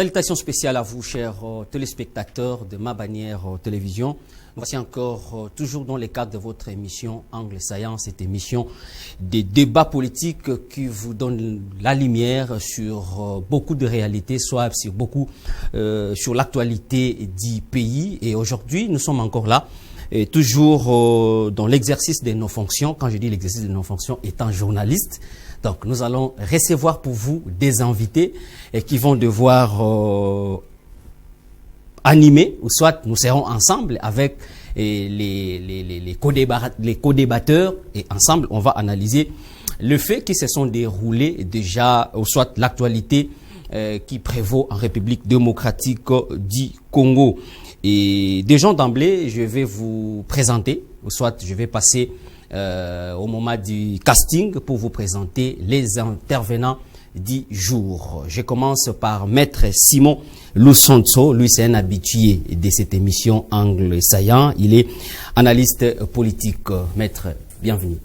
Salutations spéciales à vous, chers téléspectateurs de Ma Bannière Télévision. Voici encore, toujours dans le cadre de votre émission Angle Saillant, cette émission des débats politiques qui vous donne la lumière sur beaucoup de réalités, soit sur sur l'actualité du pays. Et aujourd'hui, nous sommes encore là, et toujours dans l'exercice de nos fonctions. Quand je dis l'exercice de nos fonctions, étant journaliste, donc nous allons recevoir pour vous des invités qui vont devoir animer, ou soit nous serons ensemble avec les co-débatteurs, et ensemble on va analyser le fait qui se sont déroulés déjà, ou soit l'actualité qui prévaut en République démocratique du Congo. Et déjà d'emblée, je vais vous présenter, ou soit je vais passer au moment du casting pour vous présenter les intervenants du jour. Je commence par Maître Simon Lusonso. Lui, c'est un habitué de cette émission Angle Saillant. Il est analyste politique. Maître, bienvenue.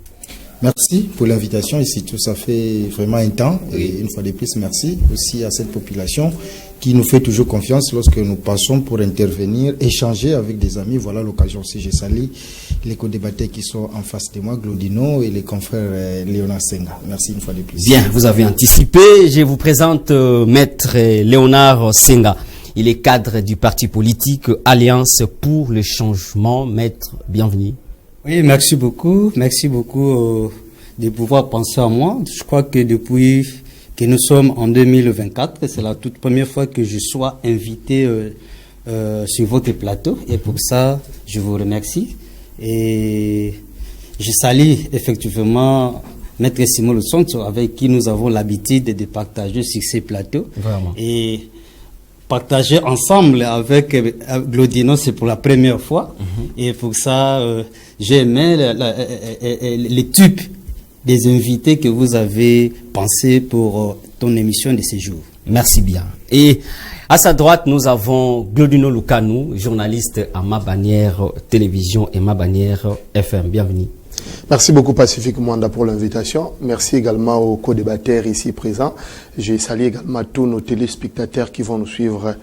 Merci pour l'invitation ici. Tout ça fait vraiment un temps. Et une fois de plus, merci aussi à cette population qui nous fait toujours confiance lorsque nous passons pour intervenir, échanger avec des amis. Voilà l'occasion aussi. Je salue les co-débatteurs qui sont en face de moi, Glodino et les confrères Léonard Senga. Merci une fois de plus. Bien, vous avez anticipé. Je vous présente Maître Léonard Senga. Il est cadre du parti politique Alliance pour le changement. Maître, bienvenue. Oui, merci beaucoup. Merci beaucoup de pouvoir penser à moi. Je crois que depuis que nous sommes en 2024, c'est la toute première fois que je sois invité sur votre plateau. Et pour ça, je vous remercie. Et je salue effectivement Maître Simon Lusonso, avec qui nous avons l'habitude de partager sur ces plateaux. Vraiment. Et partager ensemble avec Glodino, c'est pour la première fois. Et pour ça, j'ai aimé les types des invités que vous avez pensé pour ton émission de ce jour. Merci bien. Et à sa droite, nous avons Glodino Lukanou, journaliste à Ma Bannière Télévision et Ma Bannière FM. Bienvenue. Merci beaucoup Pacifique Mwanda pour l'invitation. Merci également aux co-débatteurs ici présents. Je salue également tous nos téléspectateurs qui vont nous suivre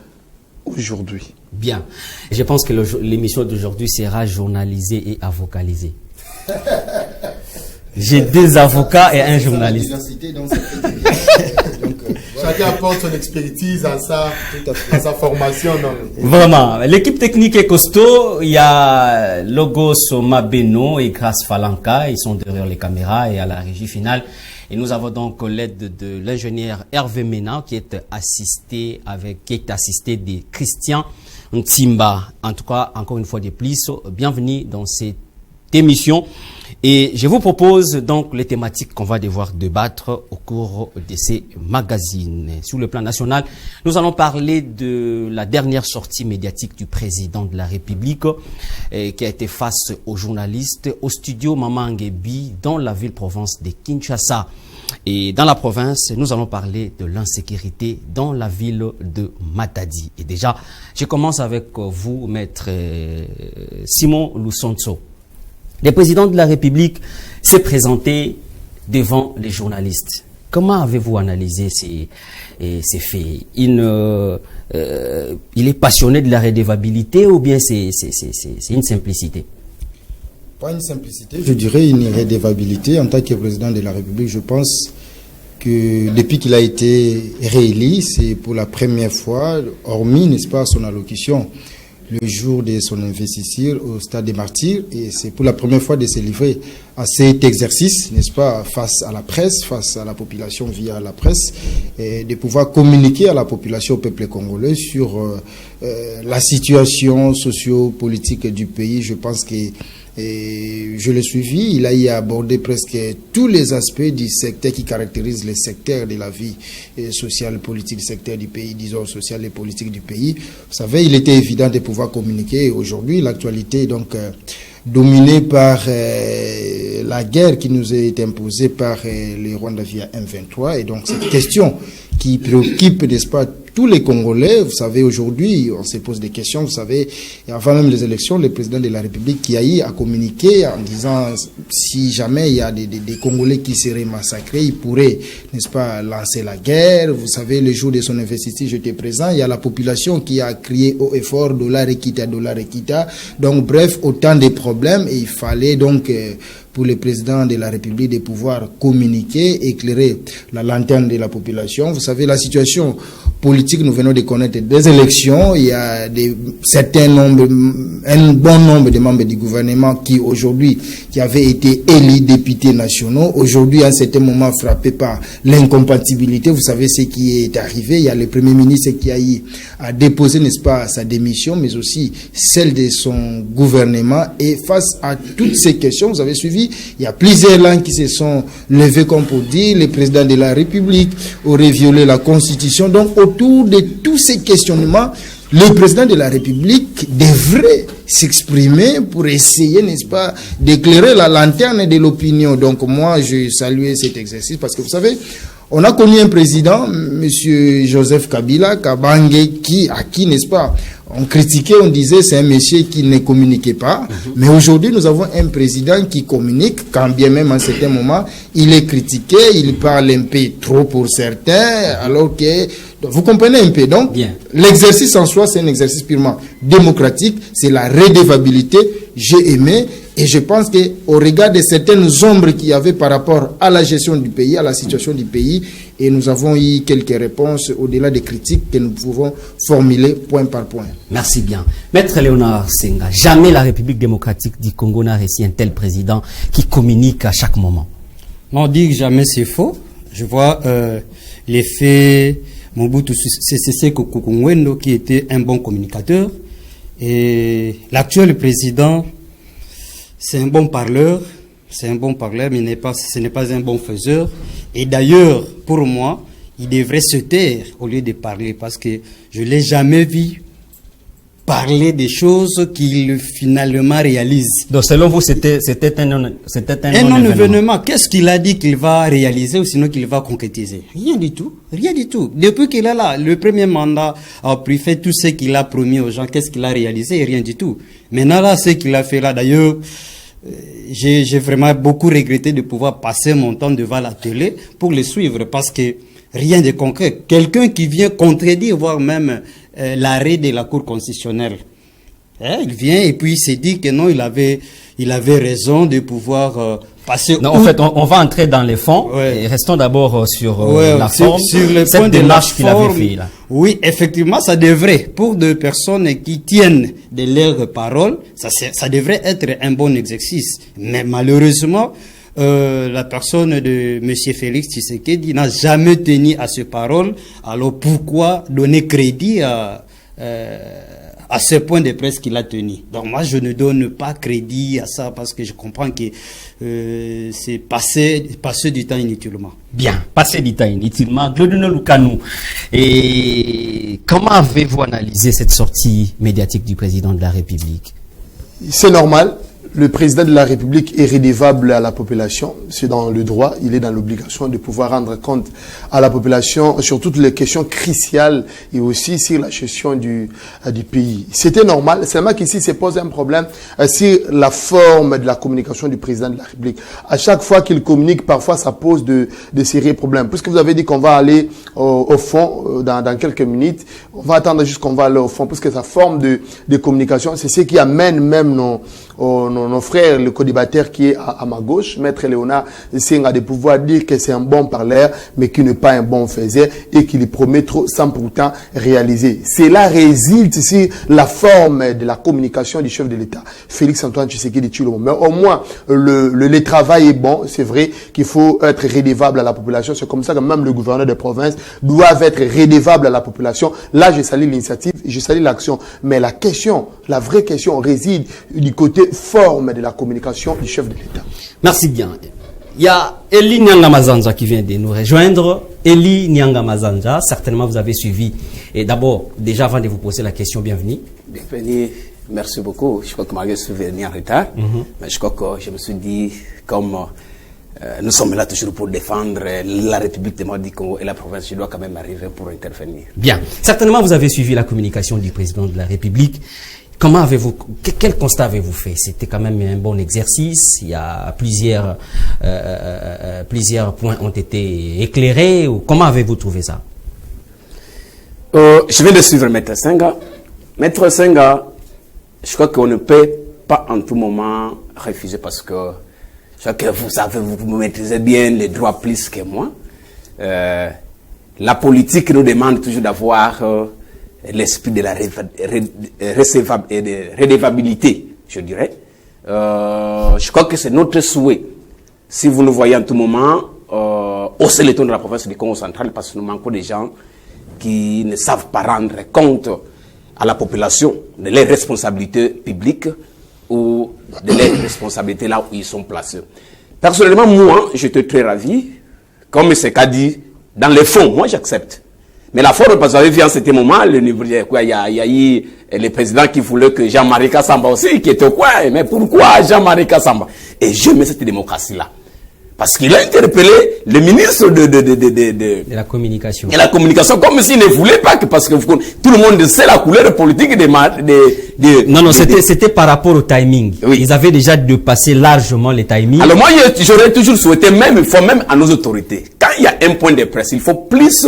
aujourd'hui. Bien. Je pense que l'émission d'aujourd'hui sera journalisée et avocalisée. J'ai deux avocats et un journaliste. Chacun apporte son expertise à sa formation. Non? Vraiment. L'équipe technique est costaud. Il y a Logos Mabeno et Grace Falanka. Ils sont derrière les caméras et à la régie finale. Et nous avons donc l'aide de l'ingénieur Hervé Mena qui est assisté de Christian Ntimba. En tout cas, encore une fois de plus, bienvenue dans cette émission. Et je vous propose donc les thématiques qu'on va devoir débattre au cours de ces magazines. Sur le plan national, nous allons parler de la dernière sortie médiatique du président de la République qui a été face aux journalistes au studio Maman Ngebi dans la ville-province de Kinshasa. Et dans la province, nous allons parler de l'insécurité dans la ville de Matadi. Et déjà, je commence avec vous, Maître Simon Lusonso. Le président de la République s'est présenté devant les journalistes. Comment avez-vous analysé ces faits? Il est passionné de la redevabilité ou bien c'est une simplicité? Pas une simplicité, je dirais une redevabilité. En tant que président de la République, je pense que depuis qu'il a été réélu, c'est pour la première fois, hormis, n'est-ce pas, son allocution le jour de son investiture au Stade des Martyrs, et c'est pour la première fois de se livrer à cet exercice, n'est-ce pas, face à la presse, face à la population via la presse, et de pouvoir communiquer à la population, au peuple congolais sur la situation socio-politique du pays. Je pense que je l'ai suivi, il a y abordé presque tous les aspects du secteur qui caractérise les secteurs de la vie sociale, politique, secteur du pays, disons social et politique du pays. Vous savez, il était évident de pouvoir communiquer. Aujourd'hui, l'actualité est donc dominée par la guerre qui nous est imposée par les Rwandais via M23. Et donc, cette question qui préoccupe, n'est-ce pas, tous les Congolais. Vous savez, aujourd'hui, on se pose des questions. Vous savez, et avant même les élections, le président de la République qui a communiqué en disant si jamais il y a des Congolais qui seraient massacrés, il pourrait, n'est-ce pas, lancer la guerre. Vous savez, le jour de son investiture, j'étais présent, il y a la population qui a crié haut et fort dollar Equita, dollar Equita. Donc, bref, autant de problèmes, et il fallait donc pour le président de la République de pouvoir communiquer, éclairer la lanterne de la population. Vous savez, la situation politique, nous venons de connaître des élections. Il y a un bon nombre de membres du gouvernement qui aujourd'hui, qui avaient été élus députés nationaux, aujourd'hui à un certain moment frappés par l'incompatibilité. Vous savez ce qui est arrivé. Il y a le Premier ministre qui a eu à déposer, n'est-ce pas, sa démission, mais aussi celle de son gouvernement. Et face à toutes ces questions, vous avez suivi, il y a plusieurs langues qui se sont levées comme pour dire le président de la République aurait violé la Constitution. Donc autour de tous ces questionnements, le président de la République devrait s'exprimer pour essayer, n'est-ce pas, d'éclairer la lanterne de l'opinion. Donc moi, je salue cet exercice parce que vous savez, on a connu un président, M. Joseph Kabila, Kabange, à qui, n'est-ce pas, on critiquait, on disait c'est un monsieur qui ne communiquait pas. Mais aujourd'hui, nous avons un président qui communique, quand bien même à un certain moment, il est critiqué, il parle un peu trop pour certains, alors que... Vous comprenez un peu. Donc, l'exercice en soi, c'est un exercice purement démocratique, c'est la redevabilité. J'ai aimé, et je pense qu'au regard de certaines ombres qu'il y avait par rapport à la gestion du pays, à la situation du pays, et nous avons eu quelques réponses au-delà des critiques que nous pouvons formuler point par point. Merci bien. Maître Léonard Senga, jamais la République démocratique du Congo n'a reçu un tel président qui communique à chaque moment. Non, dire que jamais c'est faux. Je vois l'effet Mobutu Sese Seko Ngwendo qui était un bon communicateur. Et l'actuel président, c'est un bon parleur. C'est un bon parleur, mais ce n'est pas un bon faiseur. Et d'ailleurs, pour moi, il devrait se taire au lieu de parler, parce que je ne l'ai jamais vu parler des choses qu'il finalement réalise. Donc selon vous, c'était un non-événement. Qu'est-ce qu'il a dit qu'il va réaliser ou sinon qu'il va concrétiser? Rien du tout. Rien du tout. Depuis qu'il est là, le premier mandat a fait tout ce qu'il a promis aux gens. Qu'est-ce qu'il a réalisé? Rien du tout. Maintenant là, ce qu'il a fait là, d'ailleurs, j'ai vraiment beaucoup regretté de pouvoir passer mon temps devant la télé pour le suivre, parce que rien de concret. Quelqu'un qui vient contredire, voire même l'arrêt de la Cour constitutionnelle. Il vient et puis il s'est dit que non, il avait raison de pouvoir passer... Non, en fait, on va entrer dans les fonds, et restons d'abord sur la forme, sur le cette démarche qu'il avait fait là. Oui, effectivement, ça devrait, pour des personnes qui tiennent de leurs paroles, ça devrait être un bon exercice. Mais malheureusement, la personne de M. Félix Tshisekedi n'a jamais tenu à ses paroles. Alors pourquoi donner crédit à ce point de presse qu'il a tenu? Donc moi je ne donne pas crédit à ça, parce que je comprends que c'est passer du temps inutilement. Bien, passer du temps inutilement. Glodino Lukanou, et comment avez-vous analysé cette sortie médiatique du président de la République? C'est normal. Le président de la République est redevable à la population. C'est dans le droit. Il est dans l'obligation de pouvoir rendre compte à la population sur toutes les questions cruciales et aussi sur la gestion du pays. C'était normal. Seulement qu'ici se pose un problème sur la forme de la communication du président de la République. À chaque fois qu'il communique, parfois ça pose de sérieux problèmes. Puisque vous avez dit qu'on va aller au fond dans quelques minutes, on va attendre juste qu'on va aller au fond, puisque sa forme de communication, c'est ce qui amène même nos frères, le co-débatteur qui est à ma gauche, Maître Léonard Senga, de pouvoir dire que c'est un bon parleur, mais qui n'est pas un bon faiseur et qui lui promet trop sans pourtant réaliser. Cela résulte sur la forme de la communication du chef de l'État, Félix Antoine Tshisekedi Tshilombo. Mais au moins, le travail est bon. C'est vrai qu'il faut être redevable à la population. C'est comme ça que même le gouverneur de province doit être redevable à la population. Là, je salue l'initiative, je salue l'action. Mais la vraie question réside du côté forme de la communication du chef de l'État. Merci bien. Il y a Eli Nyanga Mazanja qui vient de nous rejoindre. Eli Nyanga Mazanja, certainement vous avez suivi. Et d'abord, déjà avant de vous poser la question, bienvenue. Bienvenue, merci beaucoup. Je crois que malgré ce venu en retard, mais je crois que je me suis dit, comme nous sommes là toujours pour défendre la République démocratique du Congo et la province. Je dois quand même arriver pour intervenir. Bien. Certainement, vous avez suivi la communication du président de la République. Comment avez-vous, quel constat avez-vous fait? C'était quand même un bon exercice. Il y a plusieurs points ont été éclairés. Comment avez-vous trouvé ça? Je viens de suivre Maître Senga. Maître Senga, je crois qu'on ne peut pas en tout moment refuser parce que je crois que vous savez, vous maîtrisez bien les droits plus que moi. La politique nous demande toujours d'avoir l'esprit de la redevabilité, je dirais. Je crois que c'est notre souhait. Si vous nous voyez en tout moment, hausser le ton de la province du Congo central parce que nous manquons des gens qui ne savent pas rendre compte à la population de leurs responsabilités publiques ou de leurs responsabilités là où ils sont placés. Personnellement, moi, j'étais très ravi. Comme c'est qu'a dit, dans les fonds, moi j'accepte. Mais la forme, parce que vous avez vu en ce moment, il y a eu le président qui voulait que Jean-Marie Kassamba aussi, qui était au coin. Mais pourquoi Jean-Marie Kassamba? Et j'aime cette démocratie-là. Parce qu'il a interpellé le ministre de la communication. Et la communication, comme s'il ne voulait pas que, parce que tout le monde sait la couleur politique Non, c'était par rapport au timing. Oui. Ils avaient déjà dépassé largement les timings. Alors moi, j'aurais toujours souhaité, il faut même à nos autorités, quand il y a un point de presse, il faut plus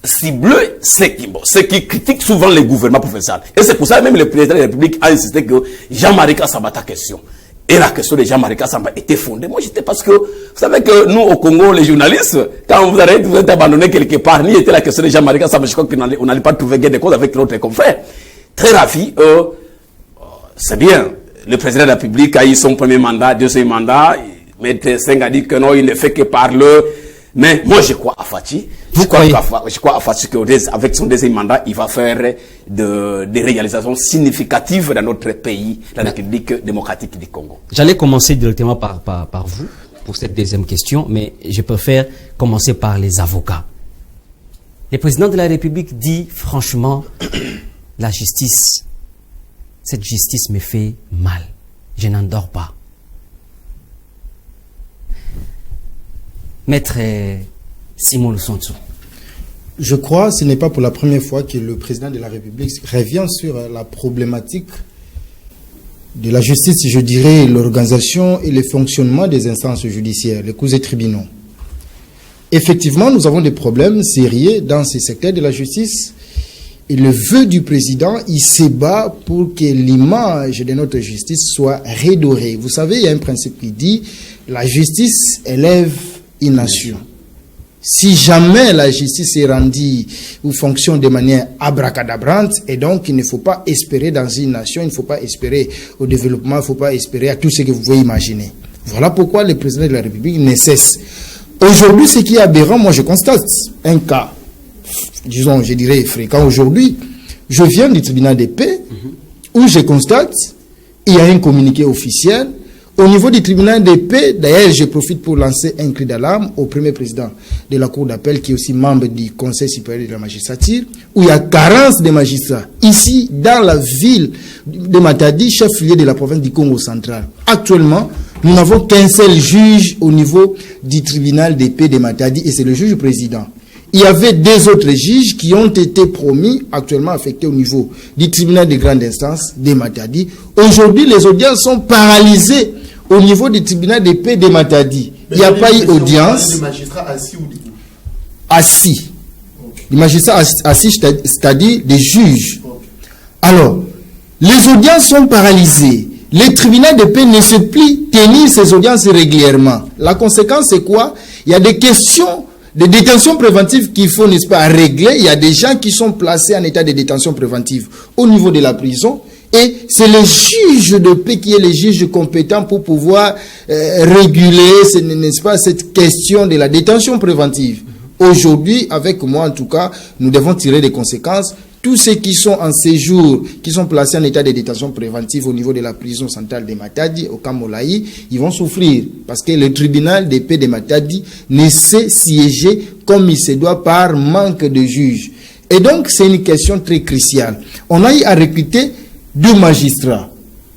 cibler ceux qui critiquent souvent les gouvernements professionnels. Et c'est pour ça même le président de la République a insisté que Jean-Marie Kassamba ta question. Et la question de Jean-Marie Kassamba était fondée. Moi, j'étais parce que, vous savez que nous, au Congo, les journalistes, quand vous êtes abandonné quelque part, ni était la question de Jean-Marie Kassamba, je crois qu'on n'allait pas trouver gain de cause avec notre confrère. Très ravi, c'est bien. Le président de la République a eu son premier mandat, deuxième mandat. Maître Senga a dit que non, il ne fait que parler. Mais moi, je crois à Fachi. Je crois à Fachi qu'avec son deuxième mandat, il va faire des réalisations significatives dans notre pays, la République démocratique du Congo. J'allais commencer directement par vous pour cette deuxième question, mais je préfère commencer par les avocats. Le président de la République dit franchement, la justice, cette justice me fait mal. Je n'en dors pas. Maître Simon Lusonso. Je crois que ce n'est pas pour la première fois que le président de la République revient sur la problématique de la justice, je dirais, l'organisation et le fonctionnement des instances judiciaires, les cours et tribunaux. Effectivement, nous avons des problèmes sérieux dans ce secteur de la justice. Et le vœu du président, il se bat pour que l'image de notre justice soit redorée. Vous savez, il y a un principe qui dit la justice élève une nation. Si jamais la justice est rendue ou fonctionne de manière abracadabrante, et donc il ne faut pas espérer dans une nation, il ne faut pas espérer au développement, il ne faut pas espérer à tout ce que vous pouvez imaginer. Voilà pourquoi le président de la République ne cesse. Aujourd'hui, ce qui est aberrant, moi je constate un cas, disons, je dirais fréquent aujourd'hui. Je viens du tribunal de paix où je constate il y a un communiqué officiel. Au niveau du tribunal de paix, d'ailleurs, je profite pour lancer un cri d'alarme au premier président de la Cour d'appel, qui est aussi membre du Conseil supérieur de la magistrature, où il y a carence de magistrats. Ici, dans la ville de Matadi, chef-lieu de la province du Congo central. Actuellement, nous n'avons qu'un seul juge au niveau du tribunal de paix de Matadi, et c'est le juge président. Il y avait deux autres juges qui ont été promis, actuellement affectés au niveau du tribunal de grande instance de Matadi. Aujourd'hui, les audiences sont paralysées au niveau du tribunal de paix de Matadi. Il n'y a pas eu audience. Les magistrats assis ou debout? Assis. Okay. Les magistrats assis, c'est-à-dire des juges. Okay. Alors, les audiences sont paralysées. Les tribunaux de paix ne se plient tenir ces audiences régulièrement. La conséquence, c'est quoi? Il y a des questions de détention préventive qu'il faut, n'est-ce pas, régler. Il y a des gens qui sont placés en état de détention préventive au niveau de la prison. Et c'est le juge de paix qui est le juge compétent pour pouvoir réguler, n'est-ce pas, cette question de la détention préventive. Aujourd'hui, avec moi en tout cas, nous devons tirer des conséquences. Tous ceux qui sont en séjour, qui sont placés en état de détention préventive au niveau de la prison centrale de Matadi, au Kamolaï, ils vont souffrir. Parce que le tribunal de paix de Matadi ne sait siéger comme il se doit par manque de juges. Et donc, c'est une question très cruciale. On a eu à recruter 2 magistrats.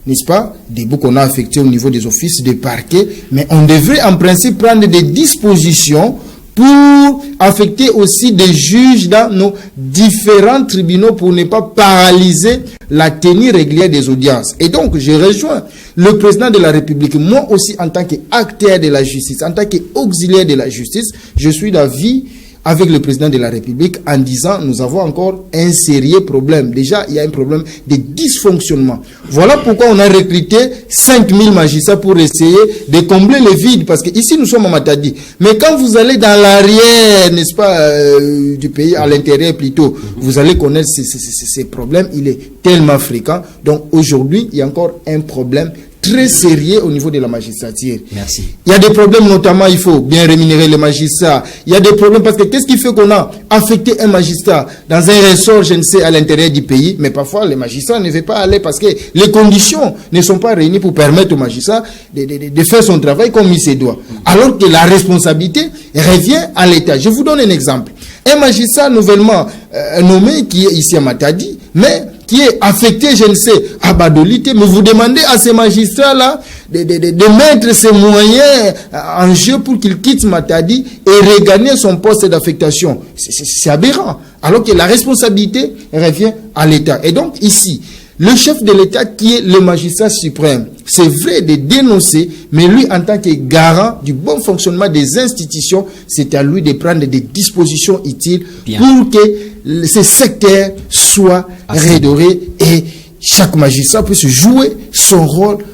n'est-ce pas, des bouts qu'on a affectés au niveau des offices, des parquets, mais on devrait en principe prendre des dispositions pour affecter aussi des juges dans nos différents tribunaux pour ne pas paralyser la tenue régulière des audiences. Et donc, je rejoins le président de la République. Moi aussi, en tant qu'acteur de la justice, en tant qu'auxiliaire de la justice, je suis d'avis avec le président de la République en disant nous avons encore un sérieux problème. Déjà, il y a un problème de dysfonctionnement. Voilà pourquoi on a recruté 5000 magistrats pour essayer de combler le vide. Parce que ici, nous sommes à Matadi. Mais quand vous allez dans l'arrière, n'est-ce pas, du pays, à l'intérieur plutôt, vous allez connaître ces problèmes. Il est tellement fréquent. Donc aujourd'hui, il y a encore un problème très sérieux au niveau de la magistrature. Merci. Il y a des problèmes, notamment, il faut bien rémunérer les magistrats. Il y a des problèmes parce que qu'est-ce qui fait qu'on a affecté un magistrat dans un ressort, je ne sais, à l'intérieur du pays, mais parfois les magistrats ne veulent pas aller parce que les conditions ne sont pas réunies pour permettre au magistrat de faire son travail comme il se doit. Alors que la responsabilité revient à l'État. Je vous donne un exemple. Un magistrat nouvellement nommé qui est ici à Matadi, mais qui est affecté, je ne sais, à Badolité, mais vous demandez à ces magistrats-là de mettre ses moyens en jeu pour qu'il quitte Matadi et regagner son poste d'affectation. C'est aberrant. Alors que la responsabilité revient à l'État. Et donc, ici, le chef de l'État qui est le magistrat suprême, c'est vrai de dénoncer, mais lui, en tant que garant du bon fonctionnement des institutions, c'est à lui de prendre des dispositions utiles pour que ces secteurs soient redorés et chaque magistrat puisse jouer son rôle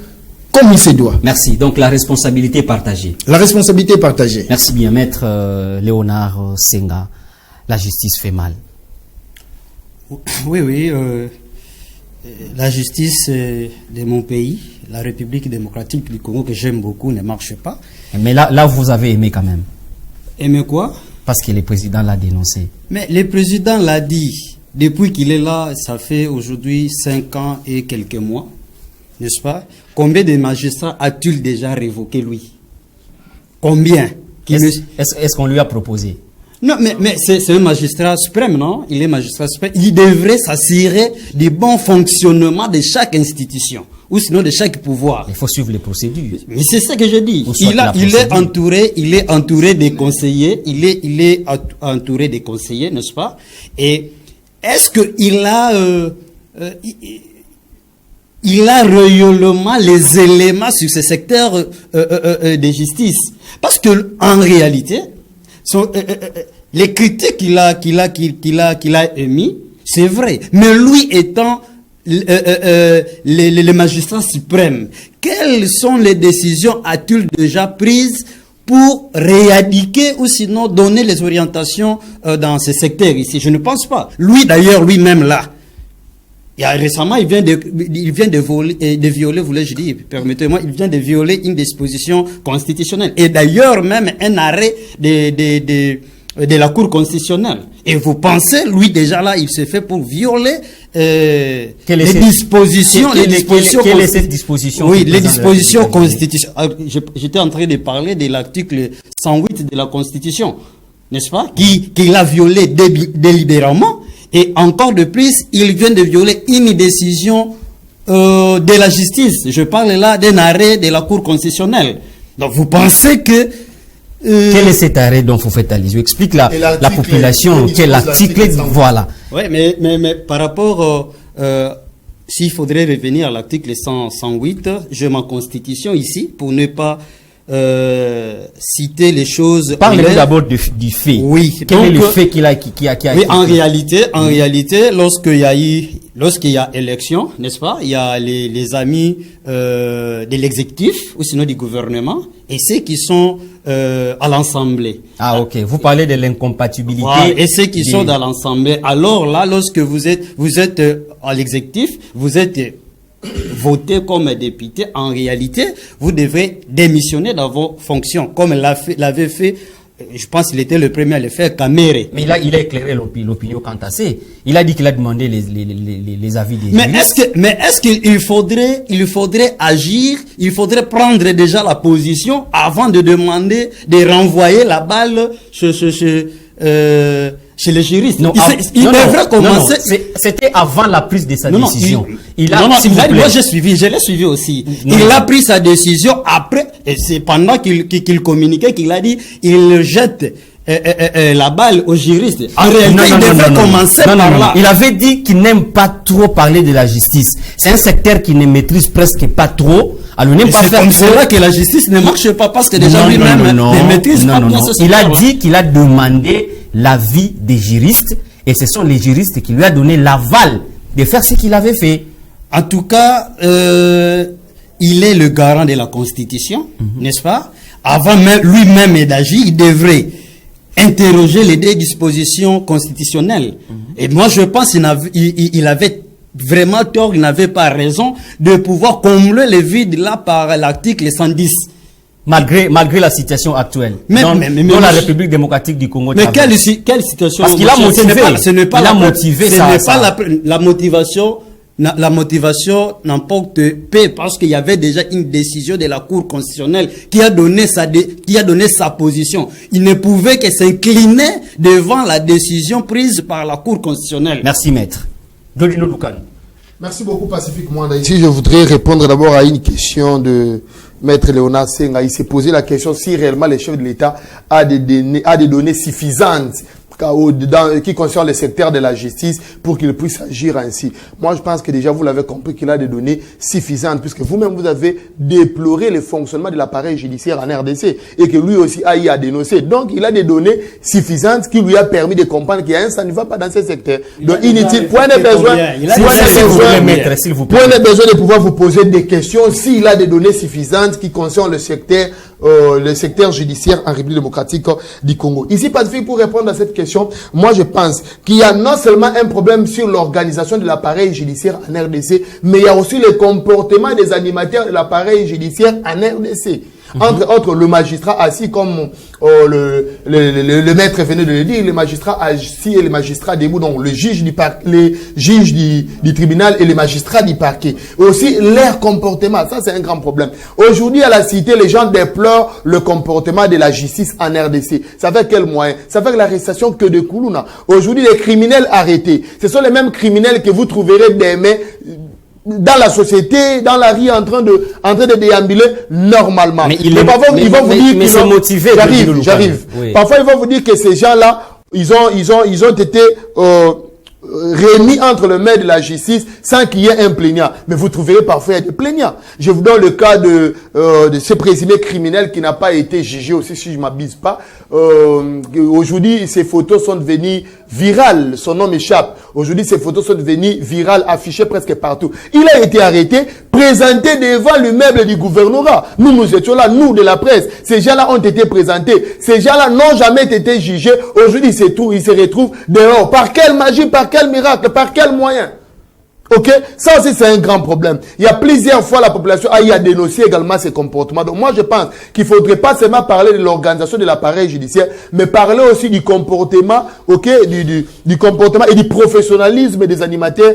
comme il se doit. Merci. Donc la responsabilité est partagée. La responsabilité est partagée. Merci bien, Maître Léonard Senga. La justice fait mal. Oui. La justice de mon pays, la République démocratique du Congo, que j'aime beaucoup, ne marche pas. Mais là, vous avez aimé quand même. Aimé quoi? Parce que le président l'a dénoncé. Mais le président l'a dit. Depuis qu'il est là, ça fait aujourd'hui 5 ans et quelques mois, n'est-ce pas? Combien de magistrats a-t-il déjà révoqué, lui? Combien? Est-ce qu'on lui a proposé? Non, mais c'est un magistrat suprême, non? Il est magistrat suprême. Il devrait s'assurer du bon fonctionnement de chaque institution, ou sinon de chaque pouvoir. Il faut suivre les procédures. Mais c'est ça que je dis. Il est entouré des conseillers, il est entouré des conseillers, n'est-ce pas? Et est-ce qu'il a, il a réellement les éléments sur ce secteur de justice? Parce que en réalité, les critiques qu'il a émis, c'est vrai. Mais lui étant le magistrat suprême, quelles sont les décisions a-t-il déjà prises pour réadiquer ou sinon donner les orientations dans ce secteur ici? Je ne pense pas. Lui d'ailleurs, lui-même là, récemment, il vient de violer, voulais-je dire, permettez-moi, il vient de violer une disposition constitutionnelle. Et d'ailleurs, même un arrêt de la Cour constitutionnelle. Et vous pensez, lui déjà là, il s'est fait pour violer les dispositions. Quelle est cette disposition? Oui, les dispositions constitutionnelles. J'étais en train de parler de l'article 108 de la Constitution, n'est-ce pas? Qu'il a violé délibérément. Et encore de plus, il vient de violer une décision de la justice. Je parle là d'un arrêt de la Cour constitutionnelle. Donc vous pensez que... Quel est cet arrêt dont vous faites allusion? Explique la population, quel article, voilà. Oui, mais par rapport, s'il faudrait revenir à l'article 108, j'ai ma constitution ici pour ne pas citer les choses. Parlez-nous d'abord du fait. Oui. Quel est le fait qui a oui, en réalité, lorsqu'il y a élection, n'est-ce pas, il y a les amis de l'exécutif ou sinon du gouvernement et ceux qui sont à l'Assemblée. Ah, ok. Vous parlez de l'incompatibilité. Voilà. Et ceux qui sont dans l'Assemblée. Alors là, lorsque vous êtes à l'exécutif, vous êtes voté comme député, en réalité, vous devez démissionner dans vos fonctions, comme l'avait fait, je pense qu'il était le premier à le faire, Kamere. Mais il a éclairé l'opinion quant à ça. Il a dit qu'il a demandé les avis des juristes. Mais est-ce qu'il faudrait agir, il faudrait prendre déjà la position avant de demander de renvoyer la balle chez chez les juristes. Non, Il devrait commencer. C'était avant la prise de sa décision. Moi je l'ai suivi aussi. Il a pris sa décision après, et c'est pendant qu'il communiquait qu'il a dit, il jette la balle aux juristes. En réalité, il devrait commencer par là. Il avait dit qu'il n'aime pas trop parler de la justice. C'est un secteur qu'il ne maîtrise presque pas trop. Alors, c'est comme cela que la justice ne marche pas, parce que déjà lui-même ne maîtrise pas bien ce secteur. Il a dit qu'il a demandé l'avis des juristes, et ce sont les juristes qui lui ont donné l'aval de faire ce qu'il avait fait. En tout cas, il est le garant de la Constitution, n'est-ce pas? Avant même lui-même d'agir, il devrait interroger les dispositions constitutionnelles. Et moi, je pense qu'il avait vraiment tort, il n'avait pas raison de pouvoir combler les vides là par l'article 110. Malgré la situation actuelle dans la République démocratique du Congo. Mais quelle situation? Parce qu'il a motivé. Ce n'est pas la motivation. La motivation n'emporte peu, parce qu'il y avait déjà une décision de la Cour constitutionnelle qui a donné sa position. Il ne pouvait que s'incliner devant la décision prise par la Cour constitutionnelle. Merci, maître. Dodino Lukan. Merci beaucoup, Pacifique Mwanda. Ici, je voudrais répondre d'abord à une question de Maître Léonard Senga. Il s'est posé la question si réellement le chef de l'État a des données suffisantes qui concerne le secteur de la justice pour qu'il puisse agir ainsi. Moi, je pense que déjà, vous l'avez compris qu'il a des données suffisantes, puisque vous-même, vous avez déploré le fonctionnement de l'appareil judiciaire en RDC et que lui aussi a dénoncé. Donc, il a des données suffisantes qui lui a permis de comprendre qu'il y a ça ne va pas dans ce secteur. Donc, inutile. Point de besoin de pouvoir vous poser des questions s'il a des données suffisantes qui concernent le secteur judiciaire en République démocratique du Congo. Ici, Pacifique, pour répondre à cette question, moi je pense qu'il y a non seulement un problème sur l'organisation de l'appareil judiciaire en RDC, mais il y a aussi le comportement des animateurs de l'appareil judiciaire en RDC. Entre autres, le magistrat assis, comme le maître venait de le dire, le magistrat assis et le magistrat debout, donc les juges du tribunal et les magistrats du parquet. Aussi, leur comportement, ça c'est un grand problème. Aujourd'hui, à la cité, les gens déplorent le comportement de la justice en RDC. Ça fait quel moyen? Ça fait l'arrestation que de Koulouna. Aujourd'hui, les criminels arrêtés, ce sont les mêmes criminels que vous trouverez demain dans la société, dans la rue, en train de déambuler normalement. Mais parfois, ils vont vous dire qu'ils sont motivés. J'arrive. Oui. Parfois, ils vont vous dire que ces gens-là, ils ont été remis entre les mains de la justice sans qu'il y ait un plaignant. Mais vous trouverez parfois des plaignants. Je vous donne le cas de ce présumé criminel qui n'a pas été jugé aussi, si je ne m'abuse pas. Aujourd'hui, ces photos sont devenues virales. Son nom m'échappe. Aujourd'hui, ces photos sont devenues virales, affichées presque partout. Il a été arrêté, présenté devant l'immeuble du gouvernorat. Nous étions là, nous de la presse. Ces gens-là ont été présentés. Ces gens-là n'ont jamais été jugés. Aujourd'hui, ils se retrouvent dehors. Par quelle magie, par quel miracle, par quel moyen? Ok, ça aussi c'est un grand problème. Il y a plusieurs fois la population a dénoncé également ces comportements. Donc moi je pense qu'il faudrait pas seulement parler de l'organisation de l'appareil judiciaire, mais parler aussi du comportement, ok, du comportement et du professionnalisme des animateurs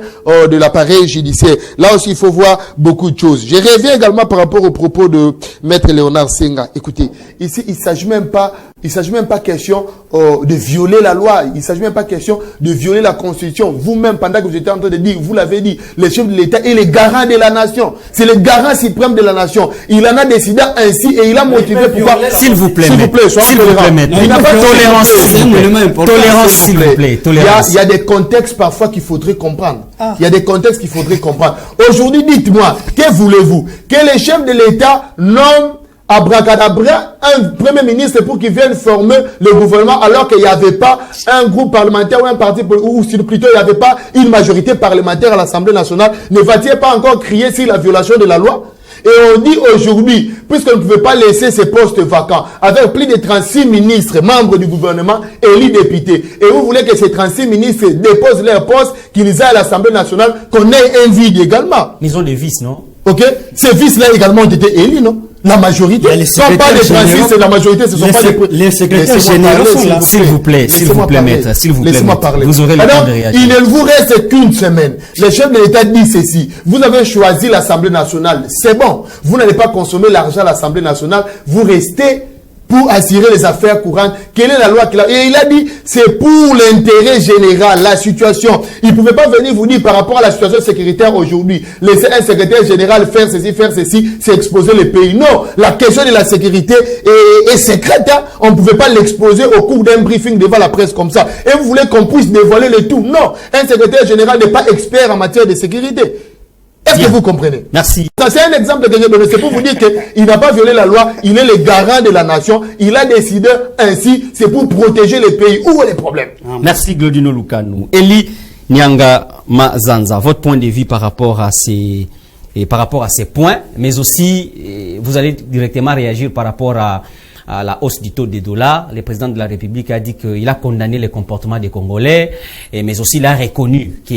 de l'appareil judiciaire. Là aussi il faut voir beaucoup de choses. Je reviens également par rapport aux propos de Maître Léonard Senga. Écoutez, ici il s'agit même pas question de violer la loi. Il ne s'agit même pas question de violer la Constitution. Vous-même, pendant que vous étiez en train de dire, vous l'avez dit, le chef de l'État est le garant de la nation. C'est le garant suprême de la nation. Il en a décidé ainsi et il a motivé pouvoir... S'il vous plaît, soyez tolérant. Il n'a pas de tolérance, s'il vous plaît. Il y a des contextes parfois qu'il faudrait comprendre. Il y a des contextes qu'il faudrait comprendre. Aujourd'hui, dites-moi, que voulez-vous? Que le chef de l'État nomme abracadabra un premier ministre pour qu'il vienne former le gouvernement alors qu'il n'y avait pas un groupe parlementaire ou un parti, ou plutôt il n'y avait pas une majorité parlementaire à l'Assemblée nationale? Ne va-t-il pas encore crier sur la violation de la loi? Et on dit aujourd'hui, puisqu'on ne pouvait pas laisser ces postes vacants, avec plus de 36 ministres, membres du gouvernement, élus députés, et vous voulez que ces 36 ministres déposent leurs postes, qu'ils aient à l'Assemblée nationale, qu'on ait un vide également. Ils ont des vices, non? Ok? Ces vices-là également ont été élus, non? La majorité, ce ne sont pas les 36, c'est la majorité, ce ne sont pas les secrétaires généraux sont là. S'il vous plaît, maître, s'il vous plaît. Laissez-moi parler. Vous aurez le temps de réagir. Il ne vous reste qu'une semaine. Le chef de l'État dit ceci. Vous avez choisi l'Assemblée nationale. C'est bon. Vous n'allez pas consommer l'argent à l'Assemblée nationale. Vous restez pour assurer les affaires courantes. Quelle est la loi qu'il a? Et il a dit, c'est pour l'intérêt général, la situation. Il ne pouvait pas venir vous dire par rapport à la situation sécuritaire aujourd'hui, laisser un secrétaire général faire ceci, c'est exposer le pays. Non, la question de la sécurité est secrète. Hein. On ne pouvait pas l'exposer au cours d'un briefing devant la presse comme ça. Et vous voulez qu'on puisse dévoiler le tout? Non, un secrétaire général n'est pas expert en matière de sécurité. Est-ce que vous comprenez? Merci. Ça, c'est un exemple que j'ai donné. C'est pour vous dire qu'il n'a pas violé la loi. Il est le garant de la nation. Il a décidé ainsi. C'est pour protéger les pays. Où est le problème? Merci, Glaudino Lukanou. Eli Nyanga Mazanza, votre point de vue par rapport à ces points, mais aussi, vous allez directement réagir par rapport à la hausse du taux des dollars. Le président de la République a dit qu'il a condamné le comportement des Congolais, mais aussi il a reconnu que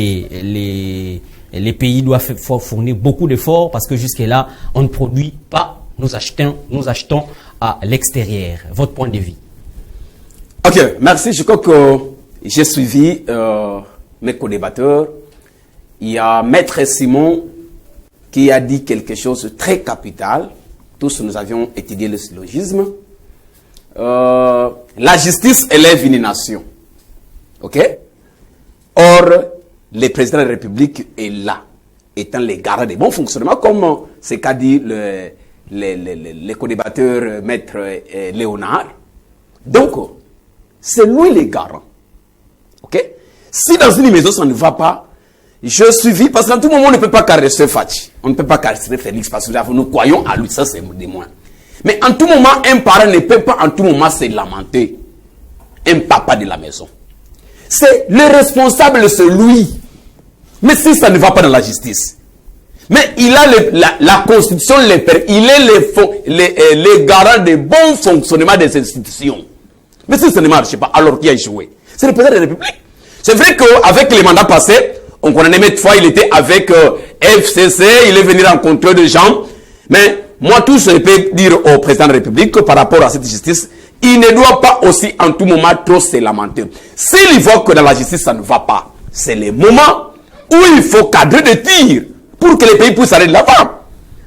les pays doivent fournir beaucoup d'efforts parce que jusque-là, on ne produit pas, nous achetons à l'extérieur. Votre point de vue? Ok, merci. Je crois que j'ai suivi mes co-débatteurs. Il y a Maître Simon qui a dit quelque chose de très capital. Tous nous avions étudié le syllogisme. La justice élève une nation. Ok? Or, le président de la République est là, étant les garants des bons fonctionnements, comme c'est qu'a dit le co-débatteur Maître Léonard. Donc, c'est lui le garant. Ok? Si dans une maison ça ne va pas, je suis parce qu'en tout moment on ne peut pas caresser Fachi, on ne peut pas caresser Félix parce que nous croyons à lui, ça c'est des moins. Mais en tout moment, un parent ne peut pas en tout moment se lamenter. Un papa de la maison. C'est le responsable, c'est lui. Mais si ça ne va pas dans la justice, mais il a la Constitution, il est les garants de bon fonctionnement des institutions. Mais si ça ne marche pas, alors qui a échoué? C'est le président de la République. C'est vrai qu'avec les mandats passés, on connaît même fois, il était avec FCC, il est venu rencontrer des gens. Mais moi, tout ce que je peux dire au président de la République par rapport à cette justice, il ne doit pas aussi en tout moment trop se lamenter. S'il voit que dans la justice ça ne va pas, c'est le moment où il faut cadrer de tir pour que les pays puissent aller de l'avant.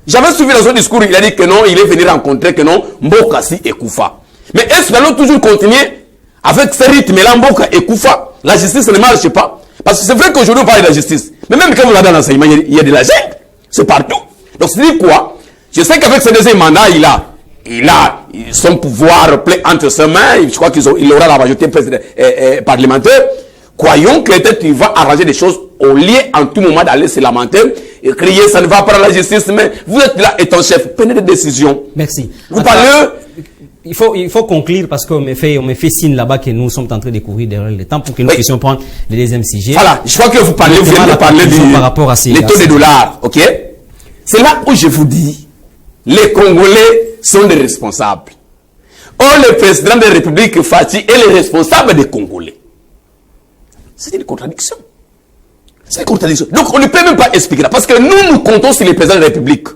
J'avais suivi dans son discours, il a dit que non, il est venu rencontrer que non, Mbokassi et Koufa. Mais est-ce que nous allons toujours continuer avec ce rythme-là, Mboka et Koufa? La justice ne marche pas. Parce que c'est vrai qu'aujourd'hui on parle de la justice. Mais même quand vous regardez dans l'enseignement, il y a de la gêne. C'est partout. Donc c'est dit quoi? Je sais qu'avec ce deuxième mandat, il a son pouvoir plein entre ses mains. Je crois qu'il aura la majorité parlementaire. Croyons que peut-être il va arranger des choses au lieu en tout moment d'aller se lamenter et crier ça ne va pas dans la justice. Mais vous êtes là étant chef, prenez des décisions. Merci. Vous parlez. Il faut conclure parce qu'on me fait signe là-bas que nous sommes en train de courir derrière le temps pour que nous puissions prendre le deuxième sujet. Voilà, je crois que vous venez de parler par rapport à ces taux de dollars, ok? C'est là où je vous dis, les Congolais sont des responsables. Or, le président de la République, Fachi, est le responsable des Congolais. C'est une contradiction. C'est une contradiction. Donc, on ne peut même pas expliquer là. Parce que nous comptons sur le président de la République.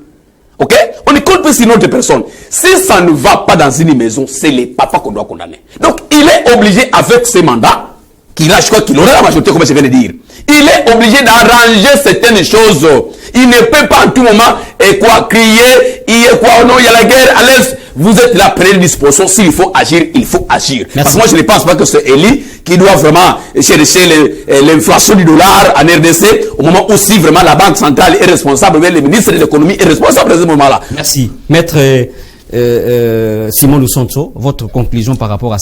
Ok? On ne compte pas sur une autre personne. Si ça ne va pas dans une maison, c'est les papas qu'on doit condamner. Donc, il est obligé, avec ses mandats, je crois qu'il aura la majorité, comme je viens de dire, il est obligé d'arranger certaines choses. Il ne peut pas en tout moment crier, il y a la guerre à l'Est. Vous êtes là, prenez une disposition. S'il faut agir, il faut agir. Merci. Parce que moi, je ne pense pas que c'est Eli qui doit vraiment chercher l'inflation du dollar en RDC au moment où si vraiment la Banque centrale est responsable, mais le ministre de l'économie est responsable à ce moment-là. Merci. Maître Simon Lusonso, votre conclusion par rapport à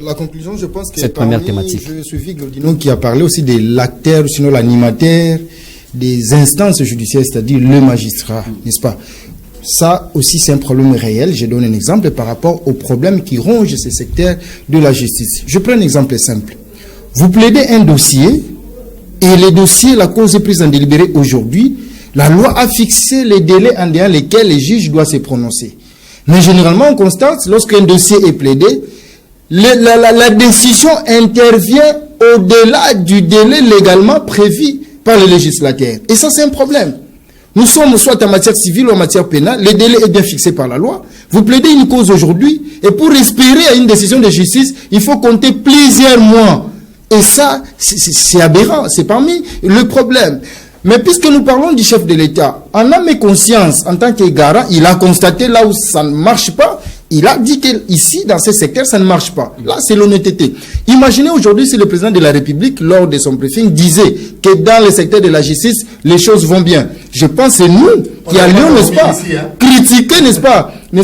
La conclusion, je pense que cette première thématique. Je suis Glaudino qui a parlé aussi de l'acteur, sinon l'animateur des instances judiciaires, c'est-à-dire le magistrat, n'est-ce pas? Ça aussi, c'est un problème réel. Je donne un exemple par rapport aux problèmes qui rongent ce secteur de la justice. Je prends un exemple simple. Vous plaidez un dossier et le dossier, la cause est prise en délibéré aujourd'hui. La loi a fixé les délais en derrière lesquels les juges doivent se prononcer. Mais généralement, on constate, lorsqu'un dossier est plaidé, la décision intervient au-delà du délai légalement prévu par le législateur. Et ça, c'est un problème. Nous sommes soit en matière civile ou en matière pénale, le délai est bien fixé par la loi. Vous plaidez une cause aujourd'hui, et pour espérer à une décision de justice, il faut compter plusieurs mois. Et ça, c'est aberrant, c'est parmi le problème. Mais puisque nous parlons du chef de l'État, en âme et conscience, en tant que garant, il a constaté là où ça ne marche pas, il a dit qu'ici, dans ce secteur, ça ne marche pas. Là, c'est l'honnêteté. Imaginez aujourd'hui si le président de la République, lors de son briefing, disait que dans le secteur de la justice, les choses vont bien. Je pense que c'est nous qui allions, n'est-ce pas, critiquer, n'est-ce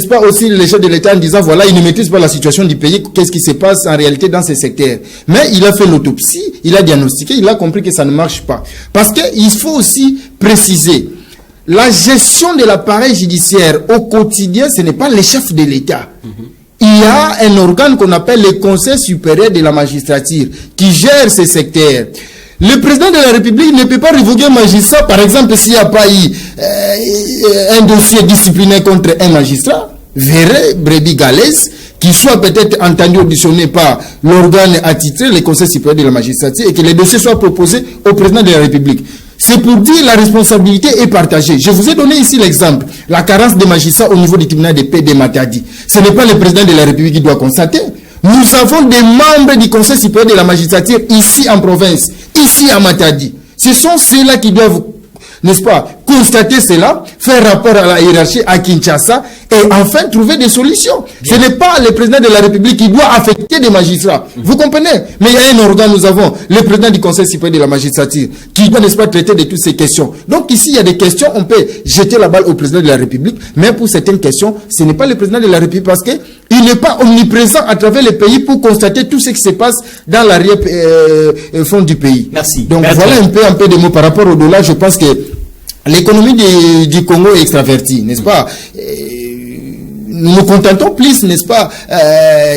pas aussi les chefs de l'État en disant, voilà, ils ne maîtrisent pas la situation du pays, qu'est-ce qui se passe en réalité dans ces secteurs. Mais il a fait l'autopsie, il a diagnostiqué, il a compris que ça ne marche pas. Parce qu'il faut aussi préciser, la gestion de l'appareil judiciaire au quotidien, ce n'est pas les chefs de l'État. Il y a un organe qu'on appelle le Conseil supérieur de la magistrature qui gère ces secteurs. Le président de la République ne peut pas révoquer un magistrat, par exemple, s'il n'y a pas eu un dossier disciplinaire contre un magistrat, verrait brebis galeuse, qui soit peut-être entendu, auditionné par l'organe attitré, le Conseil supérieur de la magistrature, et que les dossiers soient proposés au président de la République. C'est pour dire la responsabilité est partagée. Je vous ai donné ici l'exemple. La carence des magistrats au niveau du tribunal de paix de Matadi. Ce n'est pas le président de la République qui doit constater. Nous avons des membres du Conseil supérieur de la magistrature ici en province, ici à Matadi. Ce sont ceux-là qui doivent, n'est-ce pas, constater cela, faire rapport à la hiérarchie à Kinshasa et enfin trouver des solutions. Bien. Ce n'est pas le président de la République qui doit affecter des magistrats. Vous comprenez? Mais il y a un organe, nous avons le président du Conseil supérieur de la magistrature qui doit, n'est-ce pas, traiter de toutes ces questions. Donc ici, il y a des questions, on peut jeter la balle au président de la République, mais pour certaines questions, ce n'est pas le président de la République parce que il n'est pas omniprésent à travers le pays pour constater tout ce qui se passe dans l'arrière-fond du pays. Merci. Donc voilà un peu de mots par rapport au dollar. Je pense que l'économie du Congo est extravertie, n'est-ce pas? Nous nous contentons plus, n'est-ce pas,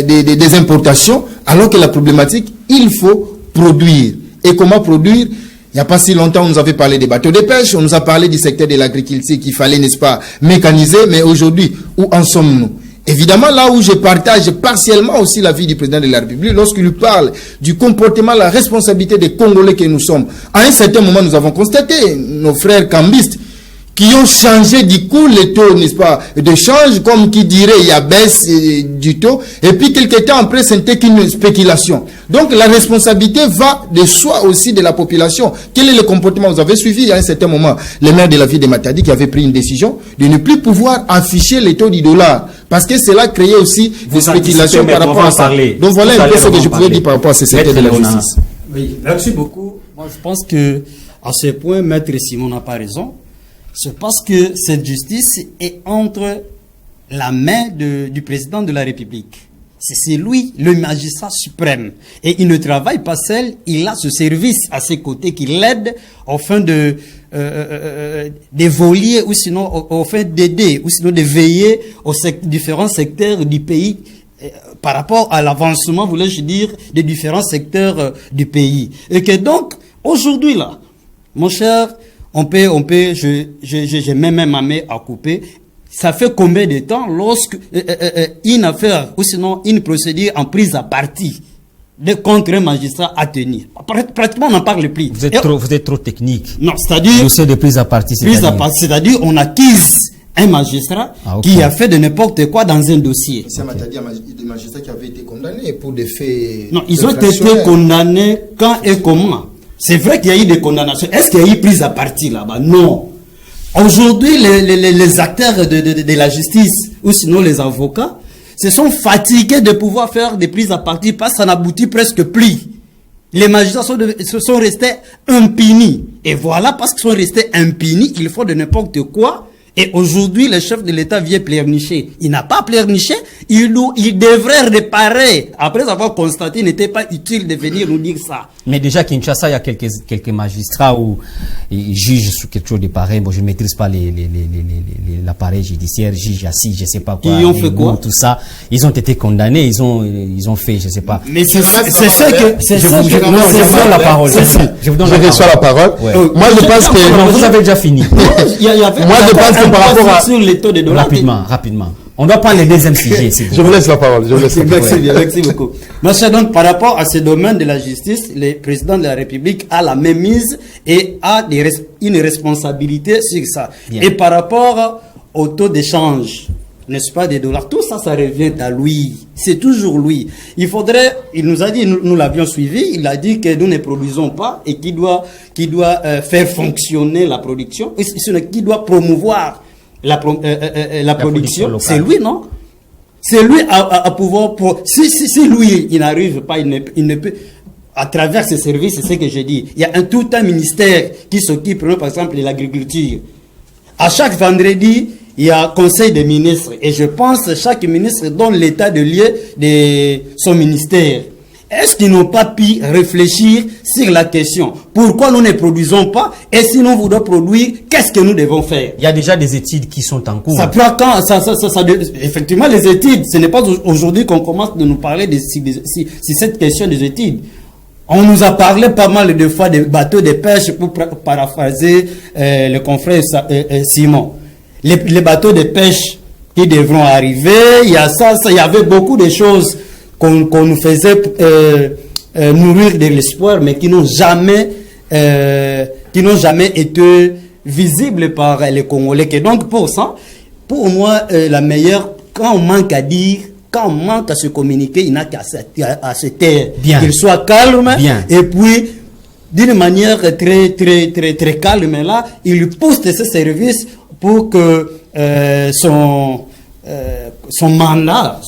des importations, alors que la problématique, il faut produire. Et comment produire? Il n'y a pas si longtemps, on nous avait parlé des bateaux de pêche, on nous a parlé du secteur de l'agriculture qu'il fallait, n'est-ce pas, mécaniser, mais aujourd'hui, où en sommes-nous? Évidemment, là où je partage partiellement aussi l'avis du président de la République, lorsqu'il parle du comportement, la responsabilité des Congolais que nous sommes. À un certain moment, nous avons constaté, nos frères cambistes, qui ont changé du coup les taux, n'est-ce pas, de change, comme qui dirait, il y a baisse du taux, et puis quelques temps après, c'était qu'une spéculation. Donc la responsabilité va de soi aussi de la population. Quel est le comportement? Vous avez suivi à un certain moment le maire de la ville de Matadi qui avait pris une décision de ne plus pouvoir afficher les taux du dollar, parce que cela créait aussi des spéculations par rapport à ça. Donc voilà un peu ce que je pouvais dire par rapport à ce secteur de la justice. Oui, merci beaucoup. Moi je pense que à ce point, Maître Simon n'a pas raison. C'est parce que cette justice est entre la main du président de la République. C'est lui, le magistrat suprême. Et il ne travaille pas seul, il a ce service à ses côtés qui l'aide afin d'évoluer ou sinon afin d'aider ou sinon de veiller aux différents secteurs du pays par rapport à l'avancement, voulais-je dire, des différents secteurs du pays. Et que donc, aujourd'hui là, mon cher, j'ai même ma main à couper. Ça fait combien de temps lorsque une affaire ou sinon une procédure en prise à partie contre un magistrat à tenir? Pratiquement on n'en parle plus. Vous êtes trop technique. Non, c'est-à-dire dossier de prise à partie. C'est-à-dire on accuse un magistrat qui a fait de n'importe quoi dans un dossier. C'est des magistrats qui avaient été condamnés pour des faits. Non, ils ont été condamnés quand et comment? C'est vrai qu'il y a eu des condamnations. Est-ce qu'il y a eu prise à partie là-bas? Non. Aujourd'hui, les acteurs de la justice, ou sinon les avocats, se sont fatigués de pouvoir faire des prises à partie parce que ça n'aboutit presque plus. Les magistrats sont restés impunis. Et voilà, parce qu'ils sont restés impunis, ils font de n'importe quoi. Et aujourd'hui, le chef de l'État vient pleurnicher. Il n'a pas pleurniché, il devrait réparer. Après avoir constaté, il n'était pas utile de venir nous dire ça. Mais déjà, Kinshasa, il y a quelques magistrats où ils jugent sur quelque chose de pareil. Bon, je ne maîtrise pas l'appareil judiciaire, juge assis, je ne sais pas quoi. Ils ont fait quoi? Tout ça. Ils ont été condamnés, ils ont fait, je ne sais pas. Mais c'est ça que... Je vous donne la parole. Je reçois la parole. Moi, je pense que... Non, vous avez déjà fini. Moi, je pense que par rapport à... sur les taux de dollars. Rapidement. On doit prendre le deuxième sujet. Je vous laisse la parole. Merci beaucoup. Donc, par rapport à ce domaine de la justice, le président de la République a la même mise et a une responsabilité sur ça. Bien. Et par rapport au taux d'échange, n'est-ce pas, des dollars, tout ça, ça revient à lui. C'est toujours lui. Il nous a dit, nous l'avions suivi, il a dit que nous ne produisons pas et qu'il doit faire fonctionner la production, et qui doit promouvoir la production. C'est lui, non? C'est lui à pouvoir pour. Si lui, il n'arrive pas, il ne peut. À travers ces services, c'est ce que j'ai dit. Il y a tout un ministère qui s'occupe, par exemple, de l'agriculture. À chaque vendredi, il y a un conseil des ministres. Et je pense que chaque ministre donne l'état de lieu de son ministère. Est-ce qu'ils n'ont pas pu réfléchir sur la question? Pourquoi nous ne produisons pas? Et si nous voulons produire, qu'est-ce que nous devons faire? Il y a déjà des études qui sont en cours. Ça prend quand? Effectivement, les études, ce n'est pas aujourd'hui qu'on commence de nous parler de cette question des études. On nous a parlé pas mal de fois des bateaux de pêche, pour paraphraser le confrère Simon. Les bateaux de pêche qui devront arriver, il y a il y avait beaucoup de choses qu'on nous faisait nourrir de l'espoir, mais qui n'ont jamais été visibles par les Congolais. Et donc pour ça, pour moi, la meilleure, quand on manque à dire, quand on manque à se communiquer, il n'a qu'à se taire. Qu'il soit calme. Bien. Et puis, d'une manière très calme, là, il pousse de ses services pour que son mandat,